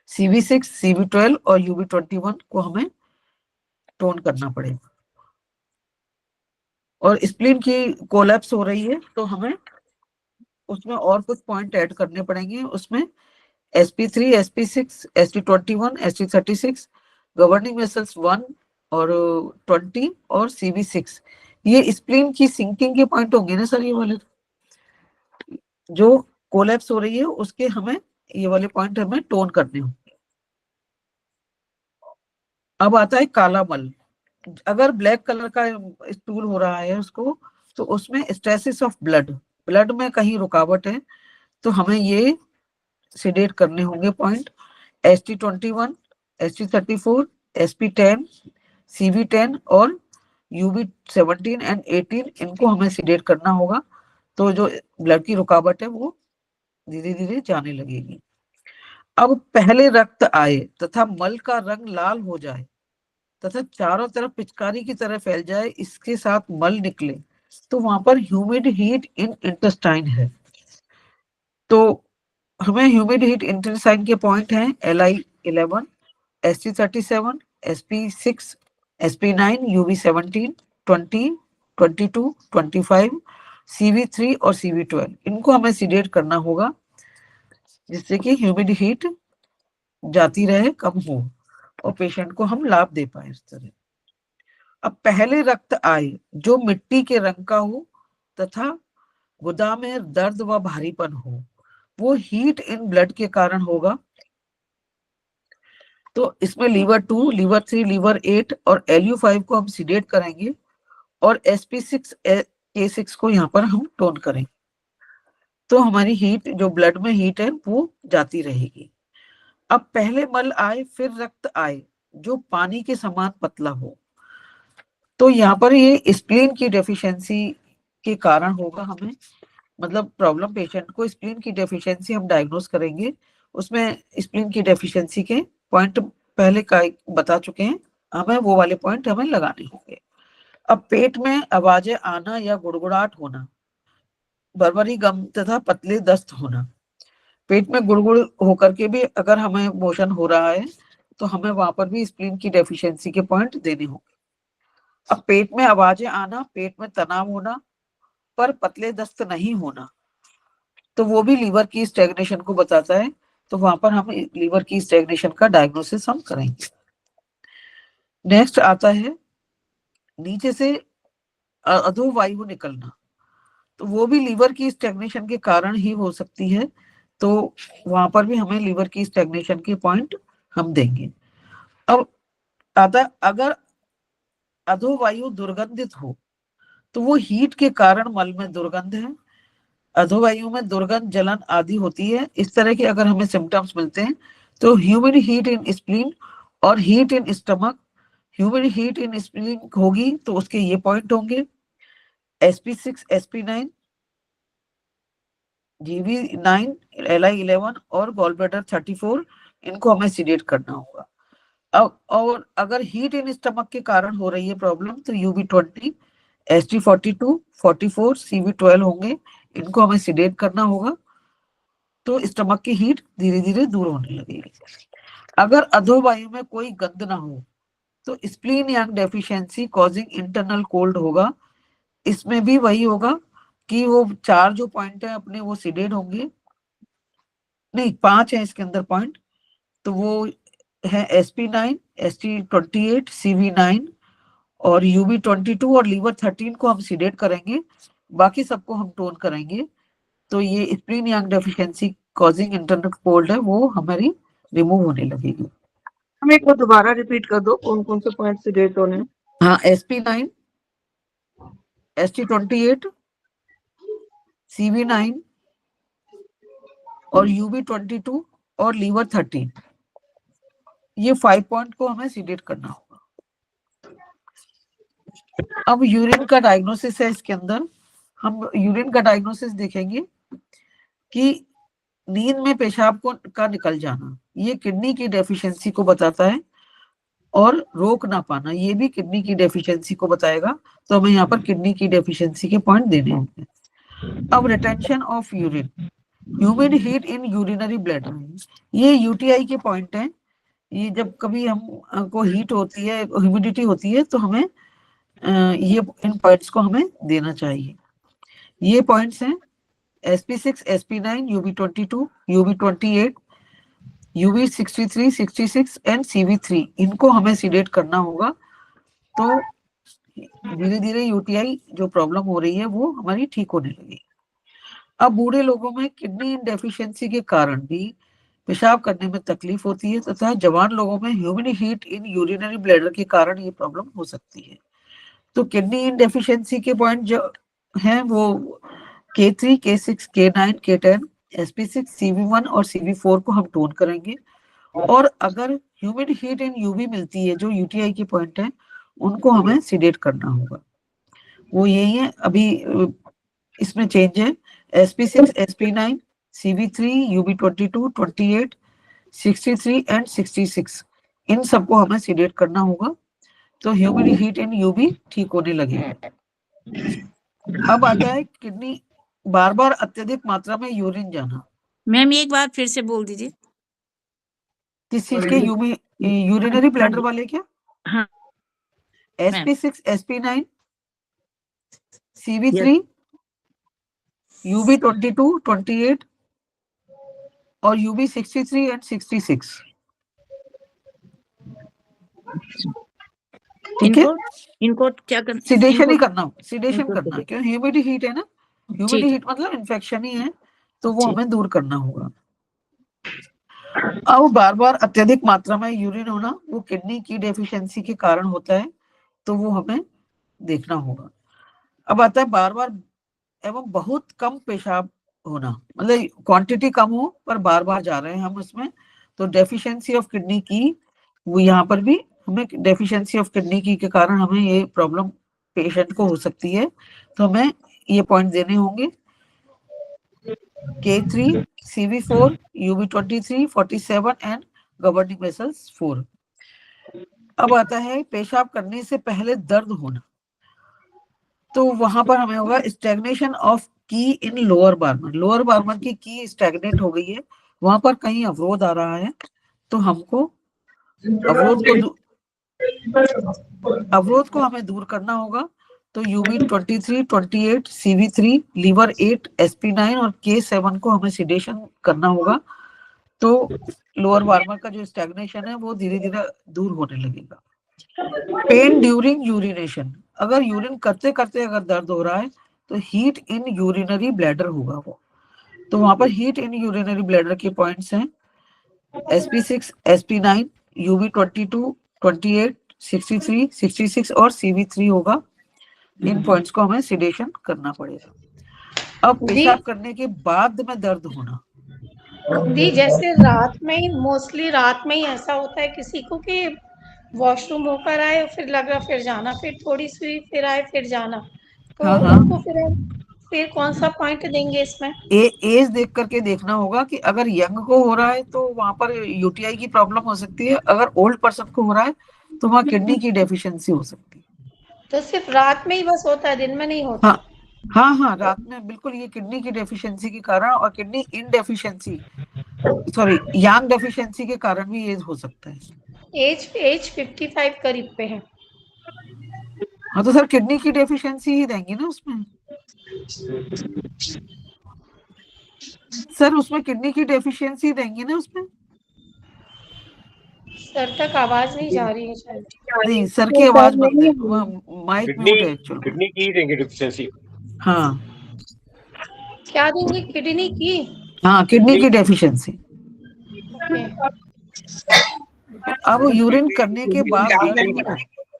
C: cv6, cv12 और ub21 को हमें टोन करना पड़ेगा। और स्प्लीन की कोलैप्स हो रही है तो हमें उसमें और कुछ पॉइंट ऐड करने पड़ेंगे। उसमें sp3, sp6, st21, st36, governing vessels 1 और 20 और cv6, ये स्प्लीन की सिंकिंग के पॉइंट होंगे ना सर, ये वाले जो कोलैप्स हो रही है उसके हमें ये वाले पॉइंट हमें टोन करने होंगे। अब आता है काला मल। अगर ब्लैक कलर का स्टूल हो रहा है उसको, तो उसमें स्टेसिस ऑफ ब्लड, ब्लड में कहीं रुकावट है, तो हमें ये सीडेट करने होंगे point st21, st34, sp10, cv10 और ub17 एंड 18, इनको हमें सीडेट करना होगा, तो जो ब्लड की रुकावट है वो धीरे धीरे जाने लगेगी। अब पहले रक्त आए तथा मल का रंग लाल हो जाए तथा चारों तरफ पिचकारी की तरह फैल जाए, इसके साथ मल निकले, तो वहां पर ह्यूमिड हीट इन इंटेस्टाइन है। तो हमें ह्यूमिड हीट इंटेस्टाइन के पॉइंट हैं Li11, st37, sp6, sp9, ub17, 20, 22, 25, cv3 और cv12, इनको हमें सीडेट करना होगा जिससे कि ह्यूमिड हीट जाती रहे, कम हो और पेशेंट को हम लाभ दे पाए इस तरह। अब पहले रक्त आए जो मिट्टी के रंग का हो तथा गुदा में दर्द व भारीपन हो, वो हीट इन ब्लड के कारण होगा, तो इसमें लीवर 2, लीवर 3, लीवर 8 और Lu5 को हम सीडेट करेंगे और sp6, k6 को यहाँ पर हम टोन करेंगे, तो हमारी हीट, जो ब्लड में हीट है वो जाती रहेगी। अब पहले मल आए फिर रक्त आए जो पानी के समान पतला हो, तो यहाँ पर ये स्प्लीन की डेफिशिएंसी के कारण होगा, हमें मतलब प्रॉब्लम पेशेंट को स्प्लीन की डेफिशिएंसी हम डायग्नोस करेंगे। उसमें स्प्लीन की डेफिशिएंसी के पॉइंट पहले का बता चुके हैं, हमें वो वाले पॉइंट हमें लगाने होंगे। अब पेट में आवाजें आना या गुड़गुड़ाहट होना, बरबरी गम तथा पतले दस्त होना, पेट में गुड़गुड़ होकर के भी अगर हमें मोशन हो रहा है तो हमें वहां पर भी स्प्लीन की डेफिशिएंसी के पॉइंट देने होंगे। अब पेट में आवाजें आना, पेट में तनाव होना पर पतले दस्त नहीं होना, तो वो भी लीवर की स्टैग्नेशन को बताता है, तो वहां पर हम लीवर की स्टैग्नेशन का डायग्नोसिस हम करेंगे। नेक्स्ट आता है नीचे से अधोवायु निकलना, तो वो भी लीवर की स्टैग्नेशन के कारण ही हो सकती है, तो वहां पर भी हमें लीवर की स्टैग्नेशन के पॉइंट हम देंगे। अब आता अगर अधोवायु दुर्गंधित हो तो वो हीट के कारण मल में दुर्गंध है, अधोवायु में दुर्गंध, जलन आदि होती है। इस तरह के अगर हमें सिम्टम्स मिलते हैं तो ह्यूमिड हीट इन स्प्लीन और heat in stomach, humid heat in spleen होगी तो उसके ये पॉइंट होंगे SP6, SP9, GV9, LI11 और गॉलब्लैडर 34, इनको हमें सीडेट करना होगा। अब और अगर हीट इन स्टमक के कारण हो रही है प्रॉब्लम तो UB20, ST42, 44, CV12 होंगे, इनको हमें सीडेट करना होगा, तो स्टमक की हीट धीरे धीरे दूर होने लगेगी। अगर अधोवायु में कोई गंध ना हो तो स्प्लीन यांग डेफिशिएंसी कॉजिंग इंटरनल कोल्ड होगा। इसमें भी वही होगा कि वो 4 जो पॉइंट है अपने वो सीडेट होंगे, नहीं 5 है इसके अंदर पॉइंट, तो वो है SP9, ST28, CV9 और UB22 और लीवर 13 को हम सीडेट करेंगे, बाकी सबको हम टोन करेंगे। तो ये स्प्लीन यांग डेफिशिएंसी कॉजिंग इंटरनल कोल्ड है वो हमारी रिमूव होने लगेगी।
F: हम एक बार दोबारा रिपीट कर दो कौन कौन से पॉइंट से डेट होने।
C: हाँ, SP9, ST28, CV9 और UB22 और लीवर 13, ये 5 पॉइंट को हमें सीडेट करना होगा। अब यूरिन का डायग्नोसिस है, इसके अंदर हम यूरिन का डायग्नोसिस देखेंगे कि नींद में पेशाब का निकल जाना, ये किडनी की डेफिशिएंसी को बताता है, और रोक ना पाना ये भी किडनी की डेफिशिएंसी को बताएगा, तो हमें यहाँ पर किडनी की डेफिशिएंसी के पॉइंट देने होंगे। अब retention of urine, humid heat in urinary bladder, ये यूटीआई के पॉइंट हैं। ये जब कभी हम को हीट होती है, ह्यूमिडिटी होती है, तो हमें ये इन पॉइंट्स को हमें देना चाहिए। ये पॉइंट्स हैं SP6, SP9, UB22, UB28, UB63, 66 and CV3, इनको हमें सीडेट करना होगा, तो धीरे धीरे यूटीआई जो प्रॉब्लम हो रही है वो हमारी ठीक होने लगेगी। अब बूढ़े लोगों में किडनी डेफिशिएंसी के कारण भी पेशाब करने में तकलीफ होती है, तथा जवान लोगों में humid heat in urinary bladder के कारण ये प्रॉब्लम हो सकती है। तो किडनी इन डेफिशिएंसी के पॉइंट जो हैं वो K3, K6, K9, K10, SP6, CV1 और CV4 को हम टोन करेंगे, और अगर ह्यूमिड हीट इन UV मिलती है जो यूटीआई के पॉइंट है, उनको हमें सीडेट करना होगा। वो यही है, अभी इसमें चेंज है SP6, SP9, CV3, UB22, 28, 63 and 66, इन सबको हमें सीडेट करना होगा, तो ह्यूमिड हीट इन UV ठीक होने लगेगा। अब आता है किडनी बार बार अत्यधिक मात्रा में यूरिन जाना।
N: मैम एक बार फिर से बोल दीजिए।
C: किस चीज के? यूरिनरी ब्लैडर वाले क्या?
N: हाँ,
C: SP6, SP9, CV3, UB22, 28 और UB63 एंड 66, ठीक है?
N: इनको क्या करना?
C: सिडेशन ही करना, सिडेशन करना, क्यों? ह्यूमिड हीट है ना, ह्यूमिड हीट मतलब इन्फेक्शन ही है, तो वो हमें दूर करना होगा। अब बार बार अत्यधिक मात्रा में यूरिन होना वो किडनी की डेफिशिएंसी के कारण होता है, तो वो हमें देखना होगा। अब आता है बार बार एवं बहुत कम पेशाब होना, मतलब क्वांटिटी कम हो पर बार बार जा रहे हैं हम उसमें, तो डेफिशिएंसी ऑफ किडनी की वो यहाँ पर भी हमें डेफिशिएंसी ऑफ किडनी की के कारण हमें ये प्रॉब्लम पेशेंट को हो सकती है, तो हमें ये पॉइंट देने होंगे K3, CV4, UB23, 47 and governing vessels 4। अब आता है पेशाब करने से पहले दर्द होना, तो वहां पर हमें होगा स्टैग्नेशन ऑफ की इन लोअर बार्मर, लोअर बार्मर की स्टैग्नेट हो गई है, वहां पर कहीं अवरोध आ रहा है, तो हमको अवरोध को हमें दूर करना होगा, तो UB23, 28, CV3, लीवर 8, SP9 और K7 को हमें सिडेशन करना होगा, तो लोअर बार्मर का जो स्टैग्नेशन है वो धीरे धीरे दूर होने लगेगा। पेन ड्यूरिंग यूरिनेशन, अगर यूरिन करते करते अगर दर्द हो रहा है तो हीट इन यूरिनरी ब्लैडर होगा वो। तो वहां पर हीट इन यूरिनरी ब्लैडर के पॉइंट्स हैं sp6, sp9, uv22, 28, 63, 66 और cv3 होगा। इन पॉइंट्स को हमें सिडेशन करना पड़ेगा। अब पेशाब करने के बाद में दर्द होना,
M: दी जैसे रात में ही, मोस्टली रात में ही ऐसा होता है किसी को कि वॉशरूम होकर आए फिर लगा फिर जाना, फिर थोड़ी सी फिर आए फिर जाना, तो
C: हाँ, हाँ।
M: उनको फिर कौन सा पॉइंट देंगे इसमें?
C: एज देख करके देखना होगा कि अगर यंग को हो रहा है तो वहां पर यूटीआई की प्रॉब्लम हो सकती है, अगर ओल्ड पर्सन को हो रहा है तो वहां किडनी की डेफिशिएंसी हो सकती है।
M: तो सिर्फ रात में ही बस होता है, दिन में नहीं होता?
C: हाँ, रात में बिल्कुल ये किडनी की डेफिशिएंसी के कारण और किडनी इन डेफिशिएंसी सॉरी यांग डेफिशिएंसी के कारण भी ये हो सकता है।
M: एज 55 करीब पे है।
C: हाँ तो सर किडनी की डेफिशिएंसी ही देंगे ना उसमें, सर उसमें किडनी की डेफिशिएंसी देंगे ना उसमें।
M: सर तक आवाज नहीं जा रही है शायद।
C: नहीं सर की आवाज बंद है, माइक म्यूट है एक्चुअली।
J: किडनी की देंगे डेफिशिएंसी।
C: हाँ
M: क्या देंगे? किडनी की?
C: हाँ किडनी की डेफिशिएंसी। अब यूरिन करने के बाद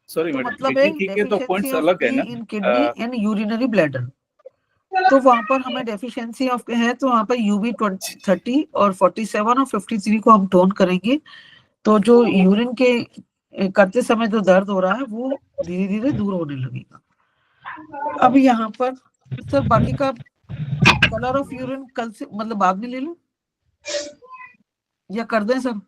O: सॉरी
C: तो
O: मैडम,
C: मतलब है
O: किडनी के तो पॉइंट्स अलग है ना।
C: इन किडनी एंड यूरिनरी ब्लैडर, तो वहां पर हमें डेफिशिएंसी ऑफ है तो वहां पर UV30 और 47 और 53 को हम टोन करेंगे। तो जो यूरिन के करते समय जो दर्द हो रहा है वो धीरे धीरे दूर होने लगेगा। अब यहाँ पर सर बाकी का कलर ऑफ यूरिन कल से मतलब बाद में ले लो या कर दें सर?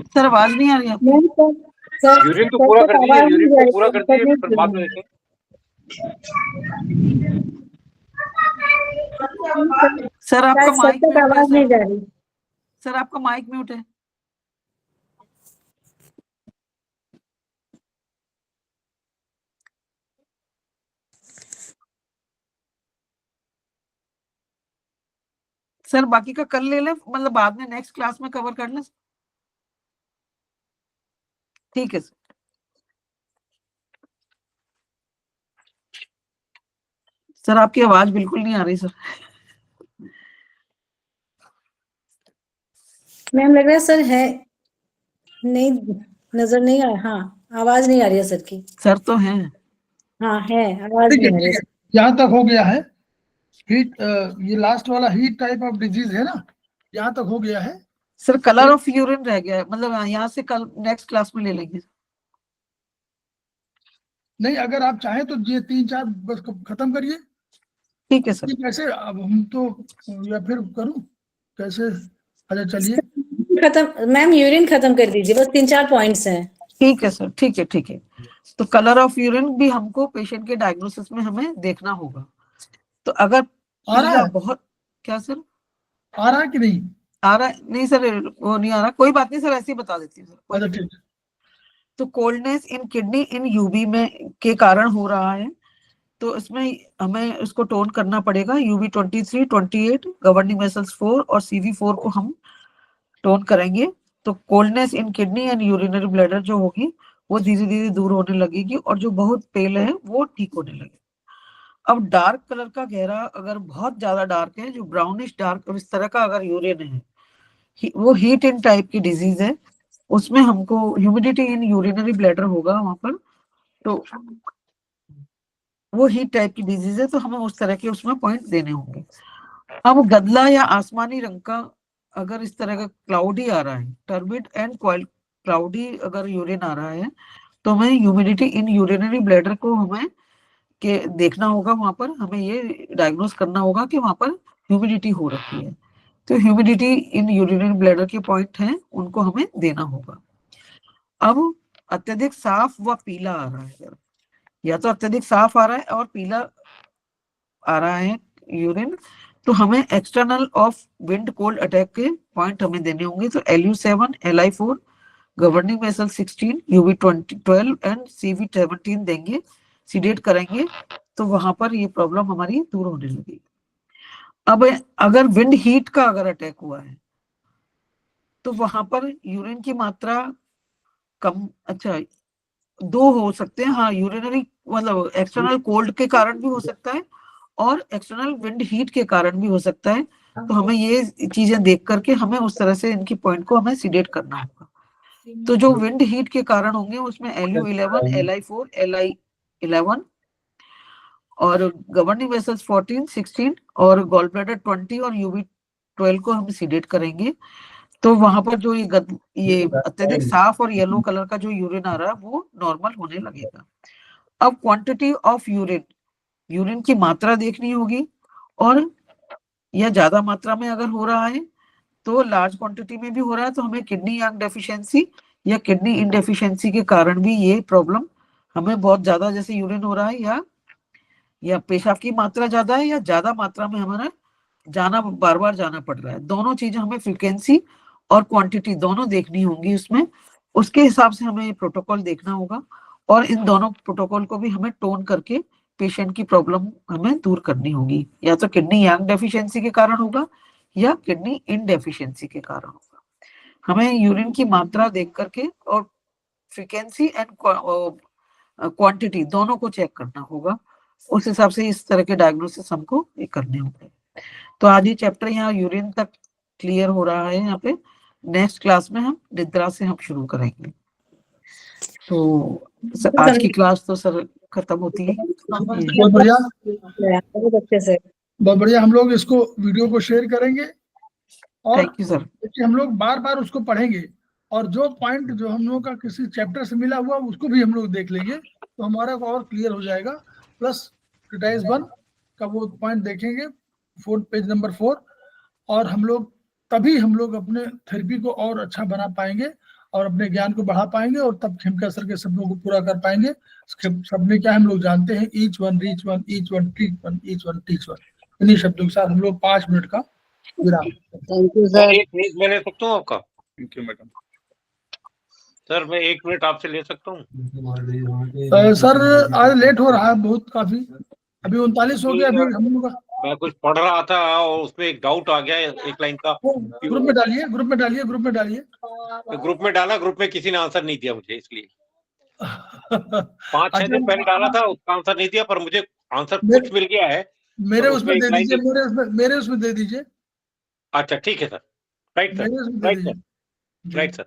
C: सर आवाज नहीं आ रही आपकी?
J: यूरिन तो पूरा कर दीजिए, यूरिन को पूरा कर दीजिए, फिर बाद में देखें।
C: सर आपका माइक म्यूट
G: आवाज नहीं जा रही।
C: सर आपका माइक म्यूट है। सर बाकी का कल ले ले, मतलब बाद में नेक्स्ट क्लास में कवर कर ले। ठीक है सर आपकी आवाज बिल्कुल नहीं आ रही सर।
G: मैम लग रहा है सर है नहीं, नजर नहीं आ रहा। हाँ आवाज नहीं आ रही है सर की।
C: सर तो है।
G: हाँ है, आवाज नहीं आ रही है।
B: यहाँ तक हो गया है हीट, ये लास्ट वाला हीट टाइप ऑफ डिजीज है ना, यहाँ तक हो गया है
C: सर। कलर ऑफ यूरिन रह गया है, मतलब यहाँ से कल नेक्स्ट क्लास में ले लेंगे।
B: नहीं अगर आप चाहें तो ये 3-4 बस खत्म करिए।
C: ठीक है सर।
B: कैसे अब हम तो या फिर करूं कैसे? अच्छा चलिए
G: खत्म मैम, यूरिन खत्म कर दीजिए, बस 3-4 पॉइंट्स हैं।
C: ठीक है सर, ठीक है ठीक है। तो कलर ऑफ यूरिन भी हमको पेशेंट के डायग्नोसिस में हमें देखना होगा। तो अगर
B: आ रहा है
C: बहुत क्या सर
B: आ रहा है कि नहीं
C: आ रहा है? नहीं सर वो नहीं आ रहा, कोई बात नहीं सर, ऐसे ही बता देती हूँ सर।
B: अच्छा ठीक।
C: तो coldness in kidney in UB में के कारण हो रहा है, तो इसमें हमें उसको टोन करना पड़ेगा। UV23, 28, गवर्निंग वेसल्स 4 और CV4 को हम टोन करेंगे। तो coldness in kidney and urinary bladder जो होगी वो धीरे धीरे दूर होने लगेगी और जो बहुत पेल है वो ठीक होने लगेगी। अब डार्क कलर का गहरा अगर बहुत ज्यादा डार्क है, जो ब्राउनिश डार्क और इस तरह का अगर यूरिन है, वो हीट इन टाइप की डिजीज है, उसमें हमको ह्यूमिडिटी इन यूरिनरी ब्लैडर होगा वहां पर, तो वो हीट टाइप की डिजीज है, तो हमें उस तरह के उसमें पॉइंट देने होंगे। अब गदला या आसमानी रंग का अगर इस तरह का क्लाउडी आ रहा है, टर्बिड एंड क्लाउडी अगर यूरिन आ रहा है, तो हमें ह्यूमिडिटी इन यूरिनरी ब्लैडर को हमें के देखना होगा। वहां पर हमें ये डायग्नोस करना होगा कि वहां पर ह्यूमिडिटी हो रखी है। तो ह्यूमिडिटी इन यूरिनरी ब्लैडर के पॉइंट हैं, उनको हमें देना होगा। अब अत्यधिक साफ व पीला आ रहा है, या तो अत्यधिक साफ आ रहा है और पीला आ रहा है यूरिन, तो हमें external of wind cold attack के पॉइंट हमें देने होंगे। तो LU7, LI4, governing vessel 16, UV12 and CV17 देंगे, सीडेट करेंगे, तो वहां पर ये प्रॉब्लम हमारी दूर होने लगेगी। अब अगर विंड हीट का अगर अटैक हुआ है तो वहां पर यूरिन की मात्रा कम, अच्छा दो हो सकते हैं, हाँ, यूरिनरी मतलब एक्सटर्नल कोल्ड के कारण भी हो सकता है और एक्सटर्नल विंड हीट के कारण भी हो सकता है। तो हमें ये चीजें देख करके हमें उस तरह से इनकी पॉइंट को हमें सीडेट करना होगा। तो जो विंड हीट के कारण होंगे उसमें LU11, LI4, LI11 और गवर्निंग वेसल्स 14, 16 और गॉल ब्लैडर 20 और UV12 को हम सीडेट करेंगे। तो वहां पर जो ये अत्यधिक साफ और येलो कलर का जो यूरिन आ रहा है वो नॉर्मल होने लगेगा। अब क्वांटिटी ऑफ यूरिन की मात्रा देखनी होगी, और या ज्यादा मात्रा में अगर हो रहा है तो लार्ज क्वांटिटी में भी हो रहा है तो हमें किडनी यांग डेफिशिएंसी या किडनी इनडेफिशिएंसी के कारण भी ये प्रॉब्लम, हमें बहुत ज्यादा जैसे यूरिन हो रहा है या पेशाब की मात्रा ज्यादा है या ज्यादा मात्रा में हमारा जाना बार बार जाना पड़ रहा है, दोनों चीजें हमें फ्रीक्वेंसी और क्वांटिटी दोनों देखनी होंगी उसमें। उसके हिसाब से हमें प्रोटोकॉल देखना होगा और इन दोनों प्रोटोकॉल को भी हमें टोन करके पेशेंट की प्रॉब्लम हमें दूर करनी होगी, या तो किडनी यांग डेफिशिएंसी के कारण होगा या किडनी इनडेफिशिएंसी के कारण होगा। हमें यूरिन की मात्रा देख करके और फ्रीक्वेंसी एंड क्वांटिटी दोनों को चेक करना होगा, उस हिसाब से इस तरह के डायग्नोसिस हमको ये करने होंगे। तो आज ये चैप्टर यहाँ यूरिन तक क्लियर हो रहा है। यहाँ पे नेक्स्ट क्लास में हम निद्रा से हम शुरू करेंगे। तो आज की क्लास तो सर खत्म होती है।
B: बहुत बढ़िया,
G: अच्छे से
B: बहुत बढ़िया। हम लोग इसको वीडियो को शेयर करेंगे और
C: थैंक यू सर।
B: हम लोग बार बार उसको पढ़ेंगे और जो पॉइंट जो हम लोग का किसी चैप्टर से मिला हुआ उसको भी हम लोग देख लेंगे तो हमारा और क्लियर हो जाएगा। प्लस क्रिटाइज 1 का वो पॉइंट देखेंगे, पेज नंबर 4, और तभी हम लोग अपने थेरेपी को और अच्छा बना पाएंगे और अपने ज्ञान को बढ़ा पाएंगे और तब खेमका सर के सपनों को पूरा कर पाएंगे। सपने क्या हम लोग जानते हैं, each one reach one, each one treat one, each one teach one. इन्हीं शब्दों के साथ हम लोग 5 मिनट का विराम।
G: Thank you sir.
J: एक मिनट मैं ले सकता हूँ आपका?
O: Thank you madam.
J: सर मैं 1 मिनट आपसे ले सकता हूँ?
B: सर आज लेट हो रहा है बहुत, काफी, अभी 39 हो गया। अभी हम लोग
J: मैं कुछ पढ़ रहा था और उसमें एक डाउट आ गया एक लाइन का।
B: ग्रुप में डालिए, ग्रुप में डालिए, ग्रुप में डालिए।
J: तो ग्रुप में डाला, ग्रुप में किसी ने आंसर नहीं दिया मुझे, इसलिए 5-6 दिन पहले डाला था, उसका आंसर नहीं दिया, पर मुझे आंसर कुछ मिल गया है।
B: मेरे उसमें दे दीजिए, मेरे उसमें दे दीजिए।
J: अच्छा ठीक है sir, right sir, right sir, right sir.